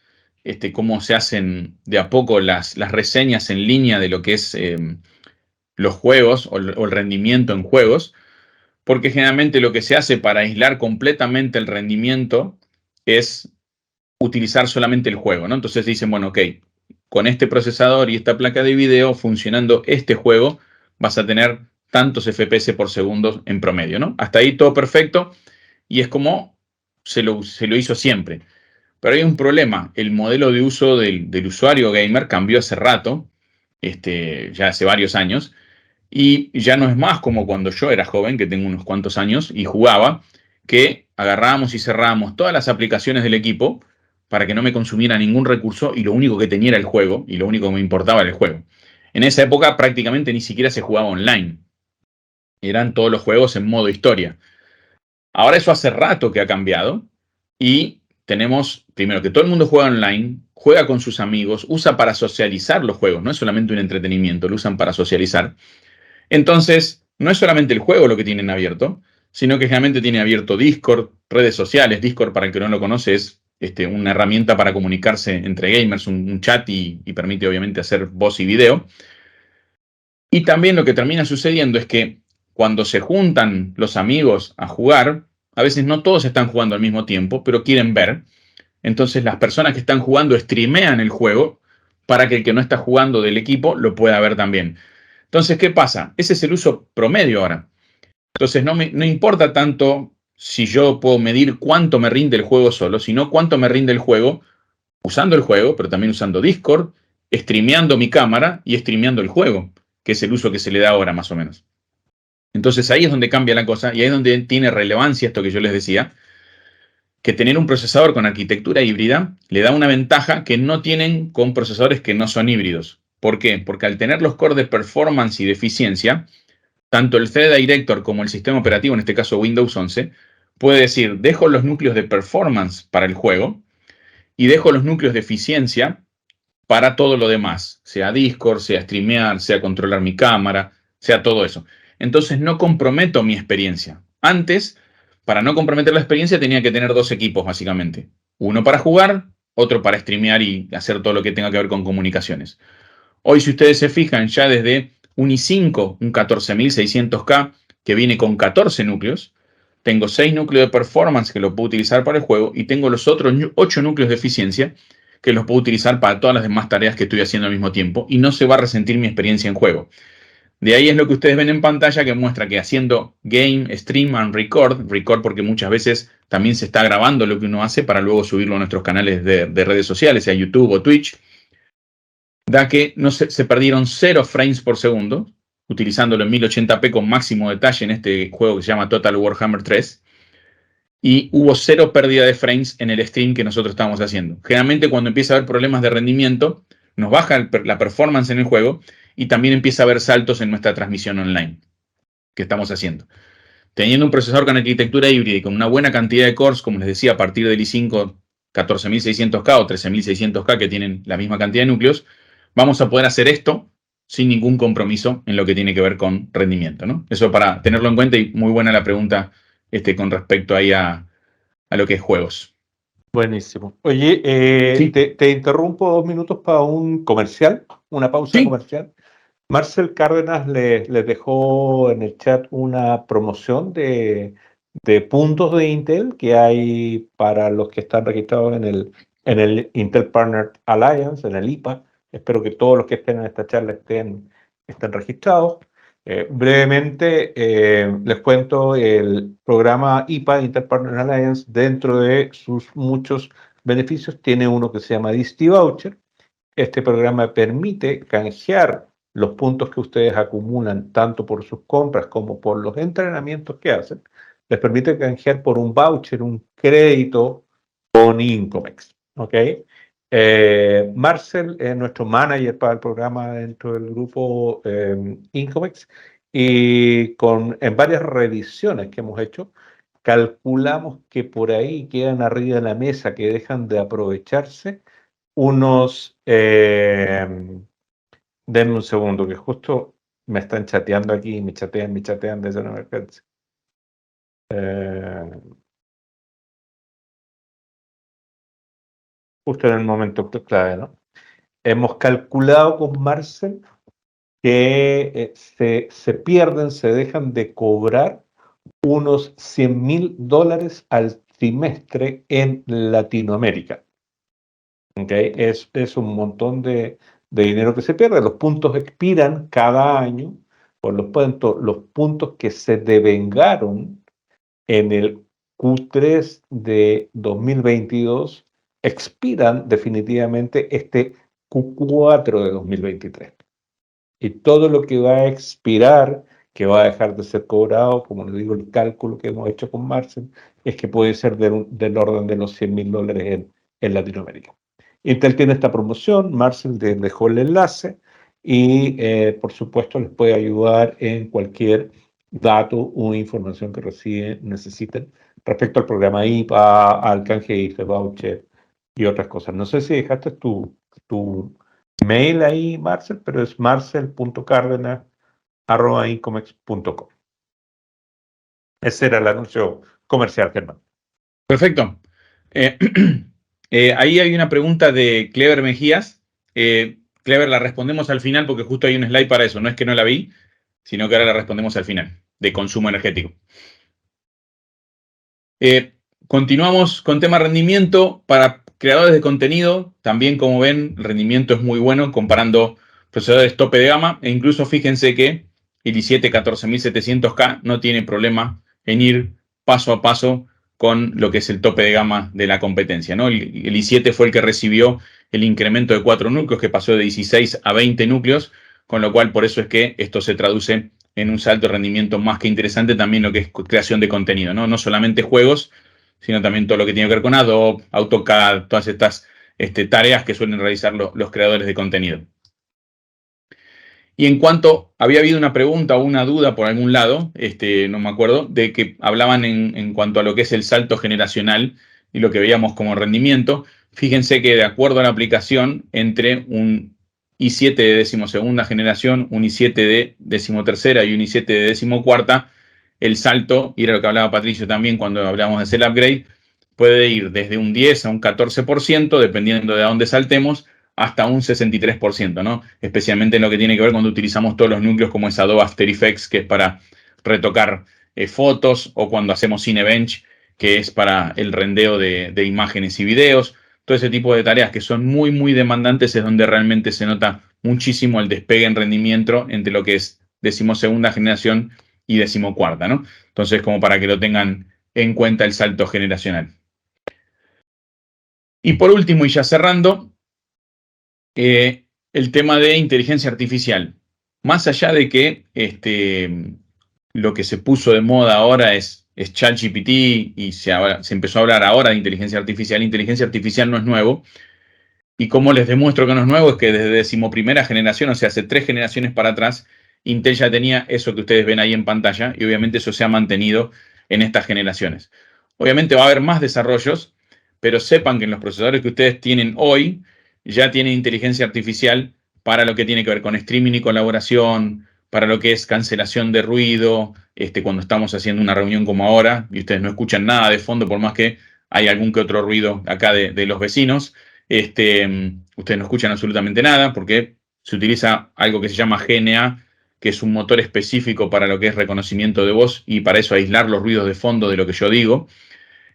cómo se hacen de a poco las reseñas en línea de lo que es los juegos o el rendimiento en juegos, porque generalmente lo que se hace para aislar completamente el rendimiento es utilizar solamente el juego, ¿no? Entonces dicen, bueno, ok, con este procesador y esta placa de video funcionando este juego, vas a tener tantos FPS por segundo en promedio, ¿no? Hasta ahí todo perfecto y es como se lo hizo siempre. Pero hay un problema, el modelo de uso del usuario gamer cambió hace rato, ya hace varios años, y ya no es más como cuando yo era joven, que tengo unos cuantos años, y jugaba, que agarrábamos y cerrábamos todas las aplicaciones del equipo para que no me consumiera ningún recurso y lo único que tenía era el juego y lo único que me importaba era el juego. En esa época prácticamente ni siquiera se jugaba online. Eran todos los juegos en modo historia. Ahora eso hace rato que ha cambiado y tenemos, primero, que todo el mundo juega online, juega con sus amigos, usa para socializar los juegos, no es solamente un entretenimiento, lo usan para socializar. Entonces, no es solamente el juego lo que tienen abierto, sino que generalmente tiene abierto Discord, redes sociales. Discord, para el que no lo conoce, es una herramienta para comunicarse entre gamers, un chat y permite obviamente hacer voz y video. Y también lo que termina sucediendo es que cuando se juntan los amigos a jugar, a veces no todos están jugando al mismo tiempo, pero quieren ver. Entonces las personas que están jugando streamean el juego para que el que no está jugando del equipo lo pueda ver también. Entonces, ¿qué pasa? Ese es el uso promedio ahora. Entonces, no importa tanto si yo puedo medir cuánto me rinde el juego solo, sino cuánto me rinde el juego usando el juego, pero también usando Discord, streameando mi cámara y streameando el juego, que es el uso que se le da ahora más o menos. Entonces, ahí es donde cambia la cosa y ahí es donde tiene relevancia esto que yo les decía, que tener un procesador con arquitectura híbrida le da una ventaja que no tienen con procesadores que no son híbridos. ¿Por qué? Porque al tener los cores de performance y de eficiencia, tanto el Thread Director como el sistema operativo, en este caso Windows 11, puede decir, dejo los núcleos de performance para el juego y dejo los núcleos de eficiencia para todo lo demás, sea Discord, sea streamear, sea controlar mi cámara, sea todo eso. Entonces no comprometo mi experiencia. Antes, para no comprometer la experiencia, tenía que tener dos equipos, básicamente. Uno para jugar, otro para streamear y hacer todo lo que tenga que ver con comunicaciones. Hoy, si ustedes se fijan, ya desde un i5, un 14600K, que viene con 14 núcleos, tengo 6 núcleos de performance que lo puedo utilizar para el juego y tengo los otros 8 núcleos de eficiencia que los puedo utilizar para todas las demás tareas que estoy haciendo al mismo tiempo y no se va a resentir mi experiencia en juego. De ahí es lo que ustedes ven en pantalla, que muestra que haciendo game, stream and record porque muchas veces también se está grabando lo que uno hace para luego subirlo a nuestros canales de redes sociales, sea YouTube o Twitch, da que no se perdieron 0 frames por segundo, utilizándolo en 1080p con máximo detalle en este juego que se llama Total Warhammer 3, y hubo 0 pérdida de frames en el stream que nosotros estábamos haciendo. Generalmente cuando empieza a haber problemas de rendimiento, nos baja la performance en el juego y también empieza a haber saltos en nuestra transmisión online que estamos haciendo. Teniendo un procesador con arquitectura híbrida y con una buena cantidad de cores, como les decía, a partir del i5 14600K o 13600K, que tienen la misma cantidad de núcleos, vamos a poder hacer esto sin ningún compromiso en lo que tiene que ver con rendimiento, ¿no? Eso para tenerlo en cuenta, y muy buena la pregunta con respecto ahí a lo que es juegos. Buenísimo. Oye, Sí. te interrumpo 2 minutos para un comercial, una pausa Sí. comercial. Marcel Cárdenas les dejó en el chat una promoción de puntos de Intel que hay para los que están registrados en el Intel Partner Alliance, en el IPA. Espero que todos los que estén en esta charla estén registrados. Brevemente, les cuento el programa IPA, Intel Partner Alliance, dentro de sus muchos beneficios, tiene uno que se llama Disty Voucher. Este programa permite canjear los puntos que ustedes acumulan tanto por sus compras como por los entrenamientos que hacen. Les permite canjear por un voucher, un crédito con Incomex. ¿Ok? Marcel es nuestro manager para el programa dentro del grupo Incomex, y en varias revisiones que hemos hecho, calculamos que por ahí quedan arriba de la mesa, que dejan de aprovecharse unos... denme un segundo, que justo me están chateando aquí, me chatean desde una emergencia. Justo en el momento clave, ¿no? Hemos calculado con Marcel que se pierden, se dejan de cobrar unos $100.000 al trimestre en Latinoamérica. ¿Okay? Es un montón de dinero que se pierde. Los puntos expiran cada año, por lo tanto, los puntos que se devengaron en el Q3 de 2022 expiran definitivamente este Q4 de 2023. Y todo lo que va a expirar, que va a dejar de ser cobrado, como les digo, el cálculo que hemos hecho con Marcel, es que puede ser del orden de los $100.000 en Latinoamérica. Intel tiene esta promoción, Marcel les dejó el enlace y por supuesto les puede ayudar en cualquier dato o información que necesiten respecto al programa IPA, al canje IFE voucher y otras cosas. No sé si dejaste tu mail ahí, Marcel, pero es marcel.cardenas@incomex.com. Ese era el anuncio comercial, Germán. Perfecto. Ahí hay una pregunta de Clever Mejías. Clever, la respondemos al final porque justo hay un slide para eso. No es que no la vi, sino que ahora la respondemos al final, de consumo energético. Continuamos con tema rendimiento para creadores de contenido. También, como ven, el rendimiento es muy bueno comparando procesadores tope de gama. E incluso fíjense que el i7 14700K no tiene problema en ir paso a paso con lo que es el tope de gama de la competencia, ¿no? El i7 fue el que recibió el incremento de 4 núcleos, que pasó de 16 a 20 núcleos, con lo cual por eso es que esto se traduce en un salto de rendimiento más que interesante, también lo que es creación de contenido, ¿no? No solamente juegos, sino también todo lo que tiene que ver con Adobe, AutoCAD, todas estas tareas que suelen realizar los creadores de contenido. Y en cuanto, había habido una pregunta o una duda por algún lado, no me acuerdo, de que hablaban en cuanto a lo que es el salto generacional y lo que veíamos como rendimiento. Fíjense que de acuerdo a la aplicación, entre un i7 de decimosegunda generación, un i7 de decimotercera y un i7 de decimocuarta, el salto, y era lo que hablaba Patricio también cuando hablábamos de hacer el upgrade, puede ir desde un 10 a un 14%, dependiendo de a dónde saltemos, hasta un 63%, ¿no? Especialmente en lo que tiene que ver cuando utilizamos todos los núcleos como es Adobe After Effects, que es para retocar fotos, o cuando hacemos Cinebench, que es para el rendeo de imágenes y videos. Todo ese tipo de tareas que son muy, muy demandantes es donde realmente se nota muchísimo el despegue en rendimiento entre lo que es 12ª generación y 14ª, ¿no? Entonces, como para que lo tengan en cuenta el salto generacional. Y por último, y ya cerrando, el tema de inteligencia artificial. Más allá de que lo que se puso de moda ahora es ChatGPT y se empezó a hablar ahora de inteligencia artificial no es nuevo. Y como les demuestro que no es nuevo, es que desde 11ª generación, o sea, hace 3 generaciones para atrás, Intel ya tenía eso que ustedes ven ahí en pantalla, y obviamente eso se ha mantenido en estas generaciones. Obviamente va a haber más desarrollos, pero sepan que en los procesadores que ustedes tienen hoy ya tienen inteligencia artificial para lo que tiene que ver con streaming y colaboración, para lo que es cancelación de ruido, cuando estamos haciendo una reunión como ahora y ustedes no escuchan nada de fondo, por más que hay algún que otro ruido acá de los vecinos. Ustedes no escuchan absolutamente nada porque se utiliza algo que se llama GNA, que es un motor específico para lo que es reconocimiento de voz y para eso aislar los ruidos de fondo de lo que yo digo.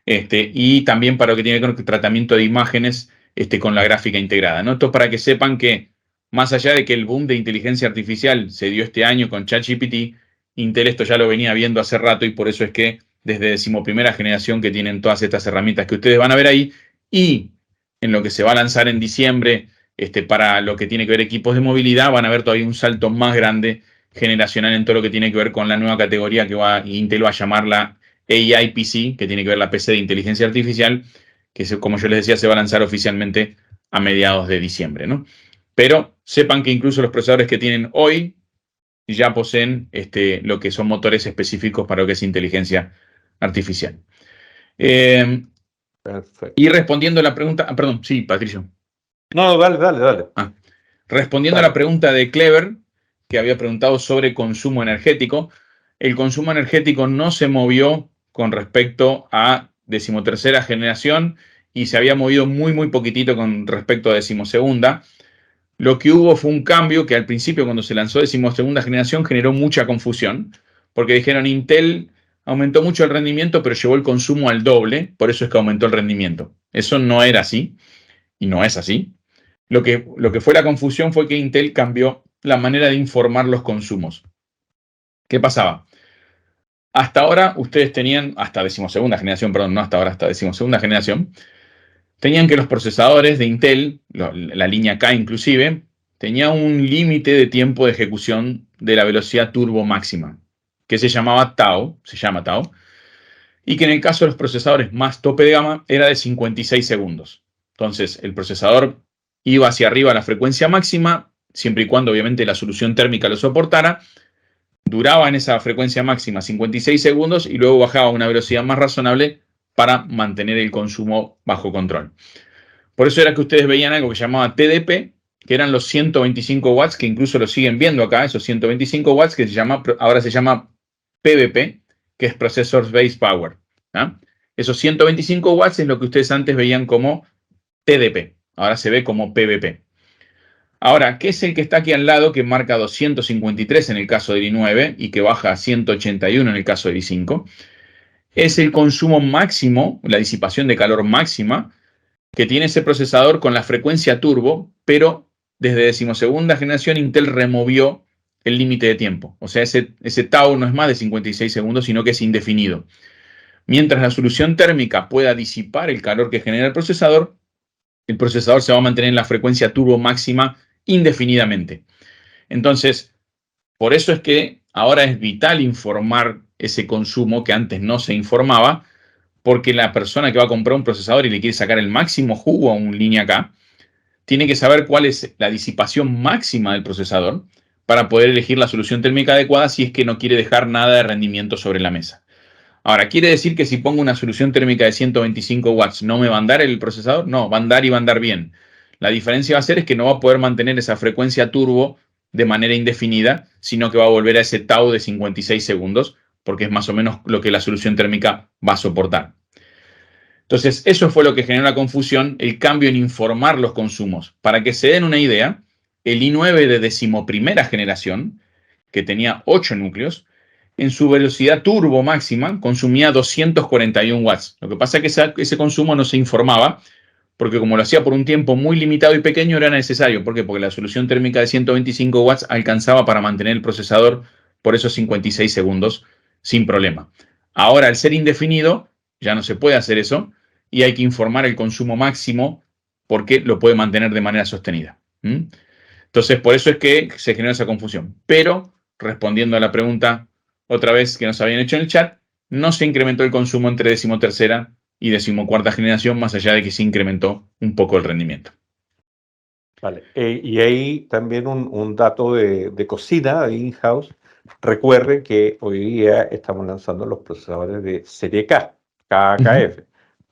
Y también para lo que tiene que ver con el tratamiento de imágenes con la gráfica integrada, ¿no? Esto para que sepan que, más allá de que el boom de inteligencia artificial se dio este año con ChatGPT, Intel esto ya lo venía viendo hace rato y por eso es que desde 11ª generación que tienen todas estas herramientas que ustedes van a ver ahí, y en lo que se va a lanzar en diciembre para lo que tiene que ver equipos de movilidad, van a ver todavía un salto más grande generacional en todo lo que tiene que ver con la nueva categoría que Intel va a llamar la AI PC, que tiene que ver la PC de inteligencia artificial, que como yo les decía, se va a lanzar oficialmente a mediados de diciembre, ¿no? Pero sepan que incluso los procesadores que tienen hoy ya poseen lo que son motores específicos para lo que es inteligencia artificial. Y respondiendo a la pregunta, perdón, sí, Patricio. No, dale. Respondiendo a la pregunta de Clever, que había preguntado sobre consumo energético, el consumo energético no se movió con respecto a 13ª generación y se había movido muy, muy poquitito con respecto a 12ª. Lo que hubo fue un cambio que al principio, cuando se lanzó 12ª generación, generó mucha confusión, porque dijeron Intel aumentó mucho el rendimiento, pero llevó el consumo al doble, por eso es que aumentó el rendimiento. Eso no era así, y no es así. Lo que fue la confusión fue que Intel cambió la manera de informar los consumos. ¿Qué pasaba? Hasta ahora ustedes tenían, hasta 12ª generación, perdón, no hasta ahora, hasta 12ª generación, tenían que los procesadores de Intel, la línea K inclusive, tenía un límite de tiempo de ejecución de la velocidad turbo máxima, que se llama Tau, y que en el caso de los procesadores más tope de gama era de 56 segundos. Entonces, el procesador iba hacia arriba a la frecuencia máxima, siempre y cuando obviamente la solución térmica lo soportara, duraba en esa frecuencia máxima 56 segundos y luego bajaba a una velocidad más razonable para mantener el consumo bajo control. Por eso era que ustedes veían algo que se llamaba TDP, que eran los 125 watts, que incluso lo siguen viendo acá, esos 125 watts, que ahora se llama PBP, que es Processor Based Power. ¿Ah? Esos 125 watts es lo que ustedes antes veían como TDP, ahora se ve como PBP. Ahora, ¿qué es el que está aquí al lado que marca 253 en el caso del i9 y que baja a 181 en el caso del i5? Es el consumo máximo, la disipación de calor máxima que tiene ese procesador con la frecuencia turbo, pero desde 12ª generación Intel removió el límite de tiempo. O sea, ese tau no es más de 56 segundos, sino que es indefinido. Mientras la solución térmica pueda disipar el calor que genera el procesador se va a mantener en la frecuencia turbo máxima indefinidamente. Entonces, por eso es que ahora es vital informar ese consumo que antes no se informaba, porque la persona que va a comprar un procesador y le quiere sacar el máximo jugo a un línea K, tiene que saber cuál es la disipación máxima del procesador para poder elegir la solución térmica adecuada si es que no quiere dejar nada de rendimiento sobre la mesa. Ahora, ¿quiere decir que si pongo una solución térmica de 125 watts no me va a andar el procesador? No, va a andar y va a andar bien. La diferencia va a ser es que no va a poder mantener esa frecuencia turbo de manera indefinida, sino que va a volver a ese tau de 56 segundos, porque es más o menos lo que la solución térmica va a soportar. Entonces, eso fue lo que generó la confusión, el cambio en informar los consumos. Para que se den una idea, el i9 de decimoprimera generación, que tenía 8 núcleos, en su velocidad turbo máxima consumía 241 watts. Lo que pasa es que ese consumo no se informaba, porque como lo hacía por un tiempo muy limitado y pequeño, era necesario. ¿Por qué? Porque la solución térmica de 125 watts alcanzaba para mantener el procesador por esos 56 segundos sin problema. Ahora, al ser indefinido, ya no se puede hacer eso y hay que informar el consumo máximo porque lo puede mantener de manera sostenida. Entonces, por eso es que se generó esa confusión. Pero, respondiendo a la pregunta otra vez que nos habían hecho en el chat, no se incrementó el consumo entre decimotercera y decimocuarta generación, más allá de que se incrementó un poco el rendimiento. Vale. Y ahí también un dato de cocina, de in-house. Recuerden que hoy día estamos lanzando los procesadores de serie K, KKF.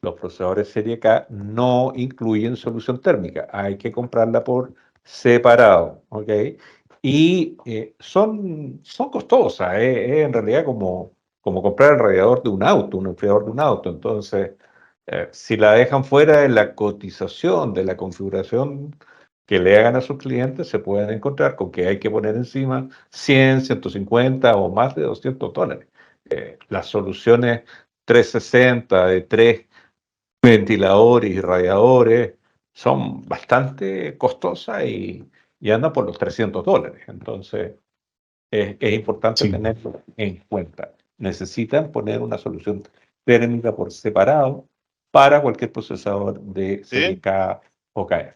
Los procesadores serie K no incluyen solución térmica, hay que comprarla por separado, ¿ok? Y son costosas, en realidad como comprar el radiador de un auto, un enfriador de un auto. Entonces, si la dejan fuera de la cotización, de la configuración que le hagan a sus clientes, se pueden encontrar con que hay que poner encima 100, 150 o más de $200. Las soluciones 360 de 3 ventiladores y radiadores son bastante costosas y andan por los $300. Entonces, es importante tenerlo en cuenta. Necesitan poner una solución térmica por separado para cualquier procesador de serie K o KF.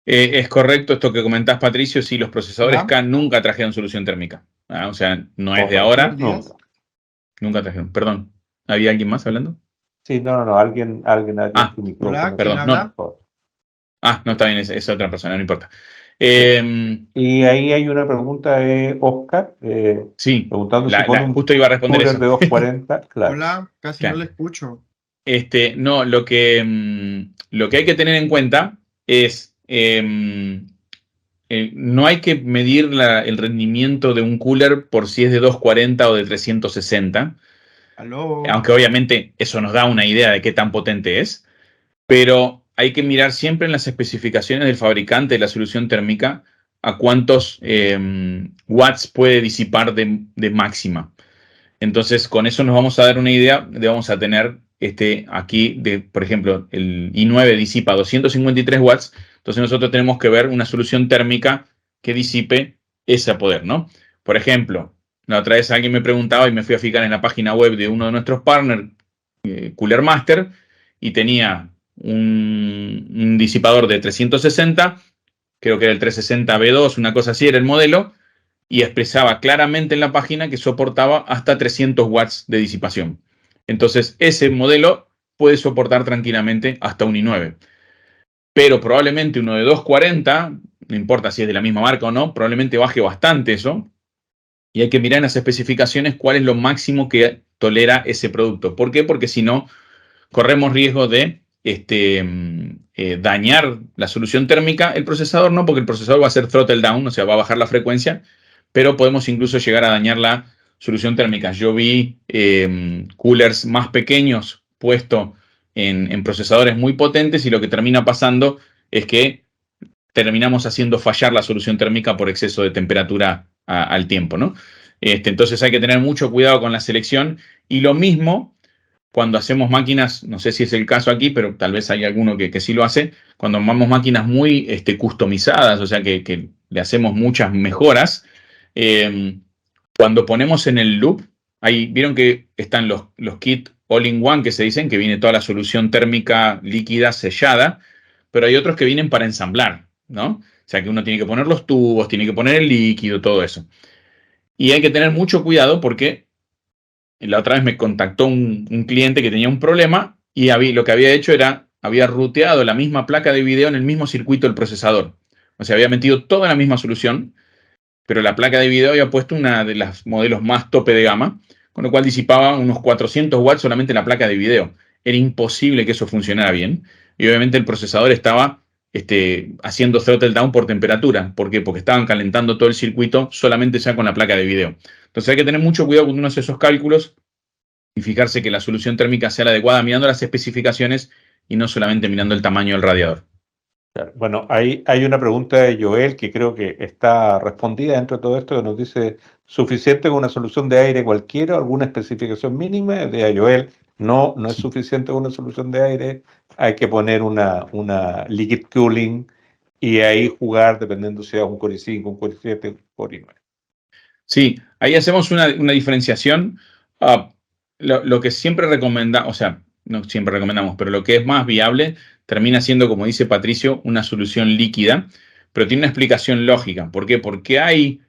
Es correcto esto que comentás, Patricio. Sí, los procesadores K nunca trajeron solución térmica. O sea, no es de ahora. Nunca trajeron. Perdón. ¿Había alguien más hablando? Sí, no. Alguien su micrófono. Perdón, no. No, está bien, es otra persona, no importa. Y ahí hay una pregunta de Oscar. Sí, preguntando si pone justo iba a responder eso. de 240. Claro. Hola, casi no le escucho. No, lo que hay que tener en cuenta es no hay que medir el rendimiento de un cooler por si es de 240 o de 360. Aló. Aunque obviamente eso nos da una idea de qué tan potente es, pero hay que mirar siempre en las especificaciones del fabricante de la solución térmica a cuántos watts puede disipar de máxima. Entonces, con eso nos vamos a dar una idea vamos a tener aquí, por ejemplo, el i9 disipa 253 watts, entonces nosotros tenemos que ver una solución térmica que disipe ese poder, ¿no? Por ejemplo, la otra vez alguien me preguntaba y me fui a fijar en la página web de uno de nuestros partners, Cooler Master, y tenía un disipador de 360, creo que era el 360B2, una cosa así era el modelo, y expresaba claramente en la página que soportaba hasta 300 watts de disipación. Entonces, ese modelo puede soportar tranquilamente hasta un i9. Pero probablemente uno de 240, no importa si es de la misma marca o no, probablemente baje bastante eso. Y hay que mirar en las especificaciones cuál es lo máximo que tolera ese producto. ¿Por qué? Porque si no, corremos riesgo de dañar la solución térmica. El procesador no, porque el procesador va a hacer throttle down, o sea, va a bajar la frecuencia, pero podemos incluso llegar a dañar la solución térmica. Yo vi coolers más pequeños puestos en procesadores muy potentes y lo que termina pasando es que terminamos haciendo fallar la solución térmica por exceso de temperatura al tiempo, ¿no? Entonces hay que tener mucho cuidado con la selección y lo mismo cuando hacemos máquinas, no sé si es el caso aquí, pero tal vez hay alguno que sí lo hace, cuando armamos máquinas muy customizadas, o sea que le hacemos muchas mejoras, cuando ponemos en el loop, ahí vieron que están los kits all-in-one que se dicen, que viene toda la solución térmica líquida sellada, pero hay otros que vienen para ensamblar, ¿no? O sea que uno tiene que poner los tubos, tiene que poner el líquido, todo eso. Y hay que tener mucho cuidado porque la otra vez me contactó un cliente que tenía un problema y lo que había hecho había ruteado la misma placa de video en el mismo circuito del procesador. O sea, había metido toda la misma solución, pero la placa de video había puesto una de los modelos más tope de gama, con lo cual disipaba unos 400 watts solamente la placa de video. Era imposible que eso funcionara bien. Y obviamente el procesador estaba haciendo throttle down por temperatura. ¿Por qué? Porque estaban calentando todo el circuito solamente ya con la placa de video. Entonces hay que tener mucho cuidado cuando uno hace esos cálculos y fijarse que la solución térmica sea la adecuada mirando las especificaciones y no solamente mirando el tamaño del radiador. Bueno, hay una pregunta de Joel que creo que está respondida dentro de todo esto, que nos dice, ¿suficiente con una solución de aire cualquiera, alguna especificación mínima? De Joel, no es suficiente con una solución de aire, hay que poner una liquid cooling y ahí jugar dependiendo si es un Core i5, un Core i7, un Core i9. Sí, ahí hacemos una diferenciación. Lo que siempre recomendamos, o sea, no siempre recomendamos, pero lo que es más viable termina siendo, como dice Patricio, una solución líquida, pero tiene una explicación lógica. ¿Por qué? Porque hay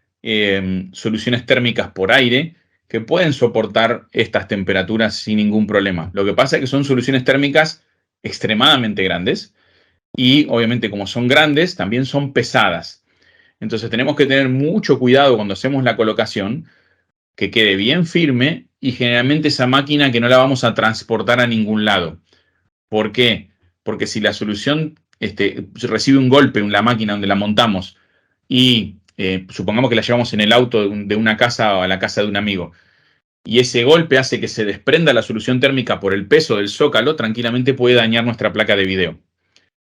soluciones térmicas por aire que pueden soportar estas temperaturas sin ningún problema. Lo que pasa es que son soluciones térmicas extremadamente grandes y obviamente como son grandes, también son pesadas. Entonces tenemos que tener mucho cuidado cuando hacemos la colocación, que quede bien firme y generalmente esa máquina que no la vamos a transportar a ningún lado. ¿Por qué? Porque si la solución recibe un golpe en la máquina donde la montamos y supongamos que la llevamos en el auto de una casa o a la casa de un amigo y ese golpe hace que se desprenda la solución térmica por el peso del zócalo, tranquilamente puede dañar nuestra placa de video.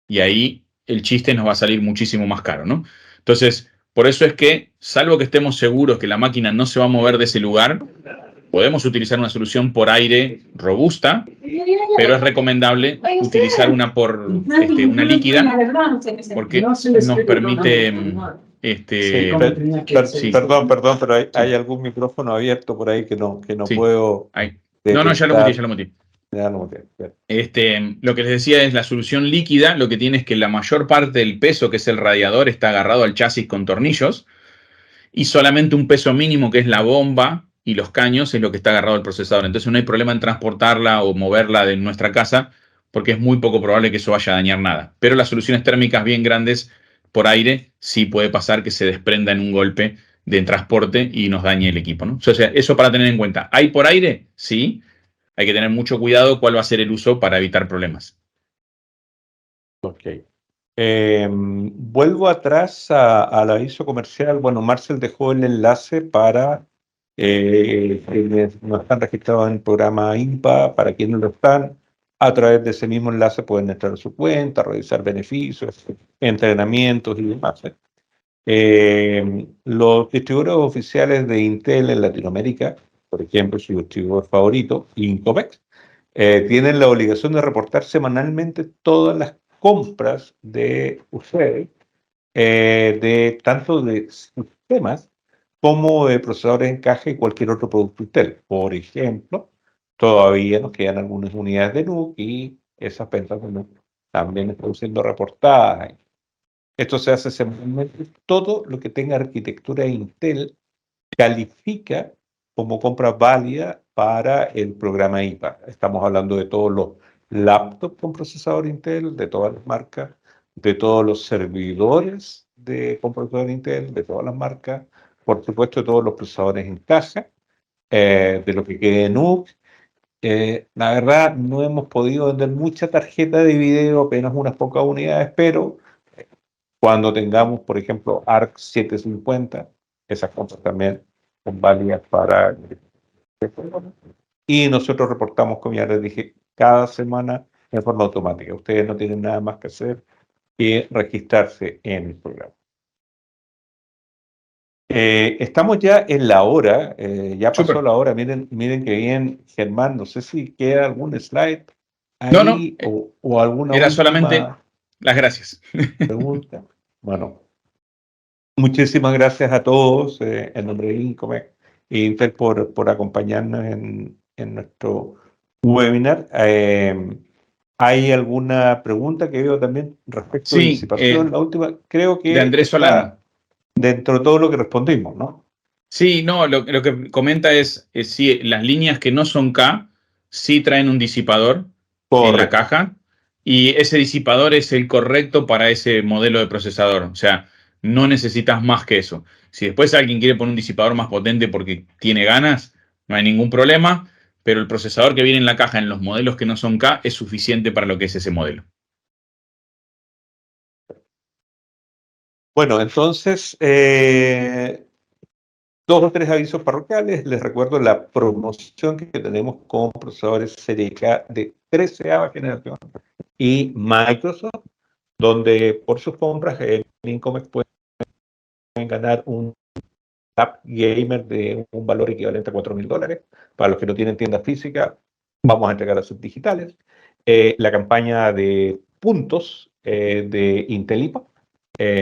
Y ahí el chiste nos va a salir muchísimo más caro, ¿no? Entonces, por eso es que, salvo que estemos seguros que la máquina no se va a mover de ese lugar, podemos utilizar una solución por aire robusta, pero es recomendable utilizar una líquida, porque nos permite Sí, sí, perdón, pero hay sí, algún micrófono abierto por ahí que no sí. puedo No, ya lo muteé, ya detectar. lo muteé. Ya no, bien. Lo que les decía es la solución líquida, lo que tiene es que la mayor parte del peso, que es el radiador, está agarrado al chasis con tornillos y solamente un peso mínimo, que es la bomba y los caños, es lo que está agarrado al procesador. Entonces no hay problema en transportarla o moverla de nuestra casa porque es muy poco probable que eso vaya a dañar nada. Pero las soluciones térmicas bien grandes por aire sí puede pasar que se desprenda en un golpe de transporte y nos dañe el equipo, ¿no? O sea, eso para tener en cuenta. ¿Hay por aire? Sí. Hay que tener mucho cuidado cuál va a ser el uso para evitar problemas. Ok. Vuelvo atrás al aviso comercial. Bueno, Marcel dejó el enlace para quienes no están registrados en el programa IMPA, para quienes lo están. A través de ese mismo enlace pueden entrar a su cuenta, revisar beneficios, entrenamientos y demás. Los distribuidores oficiales de Intel en Latinoamérica, por ejemplo, su distribuidor favorito, Incomex, tienen la obligación de reportar semanalmente todas las compras de ustedes, tanto de sistemas como de procesadores en caja y cualquier otro producto Intel. Por ejemplo, todavía nos quedan algunas unidades de NUC y esas ventas de NUC también están siendo reportadas. Esto se hace semanalmente. Todo lo que tenga arquitectura Intel califica como compra válida para el programa IPA. Estamos hablando de todos los laptops con procesador Intel, de todas las marcas, de todos los servidores con procesador Intel, de todas las marcas, por supuesto de todos los procesadores en caja, de lo que quede en UC. La verdad, no hemos podido vender mucha tarjeta de video, apenas unas pocas unidades, pero cuando tengamos, por ejemplo, ARC 750, esas compras también son válidas para... Y nosotros reportamos, como ya les dije, cada semana en forma automática. Ustedes no tienen nada más que hacer que registrarse en el programa. Estamos ya en la hora, ya pasó Súper. la hora. Miren que bien, Germán, no sé si queda algún slide No, ahí o alguna era solamente última las gracias. pregunta. Bueno, muchísimas gracias a todos en nombre de Incomec e Intel por acompañarnos en nuestro webinar. ¿Hay alguna pregunta que veo también respecto de Sí, disipación? La última, creo de que Andrés Solano. está dentro de todo lo que respondimos, ¿no? Sí, no, lo que comenta es si las líneas que no son K sí traen un disipador en la Correcto. caja y ese disipador es el correcto para ese modelo de procesador. O sea, no necesitas más que eso. Si después alguien quiere poner un disipador más potente porque tiene ganas, no hay ningún problema, pero el procesador que viene en la caja en los modelos que no son K es suficiente para lo que es ese modelo. Bueno, entonces, 2 o 3 avisos parroquiales. Les recuerdo la promoción que tenemos con procesadores Serie K de 13ª generación y Microsoft, donde por sus compras en Incomex pueden ganar un app gamer de un valor equivalente a $4.000. Para los que no tienen tienda física, vamos a entregar a sus digitales. La campaña de puntos de Intelipa.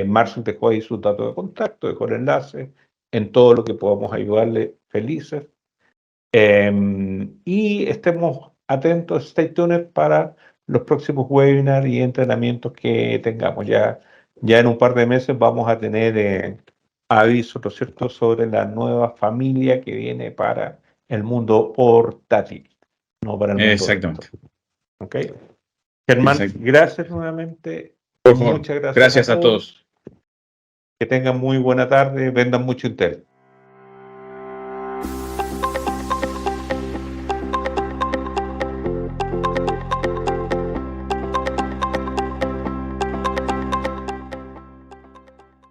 Marcio dejó ahí sus datos de contacto, dejó el enlace, en todo lo que podamos ayudarle, felices. Y estemos atentos, stay tuned para los próximos webinars y entrenamientos que tengamos. Ya en un par de meses vamos a tener avisos, ¿no es cierto?, sobre la nueva familia que viene para el mundo portátil, no para el mundo Exactamente. retro. ¿Ok? Germán, Exacto. gracias nuevamente. Por favor. Muchas gracias Gracias a todos. Que tengan muy buena tarde, vendan mucho Intel.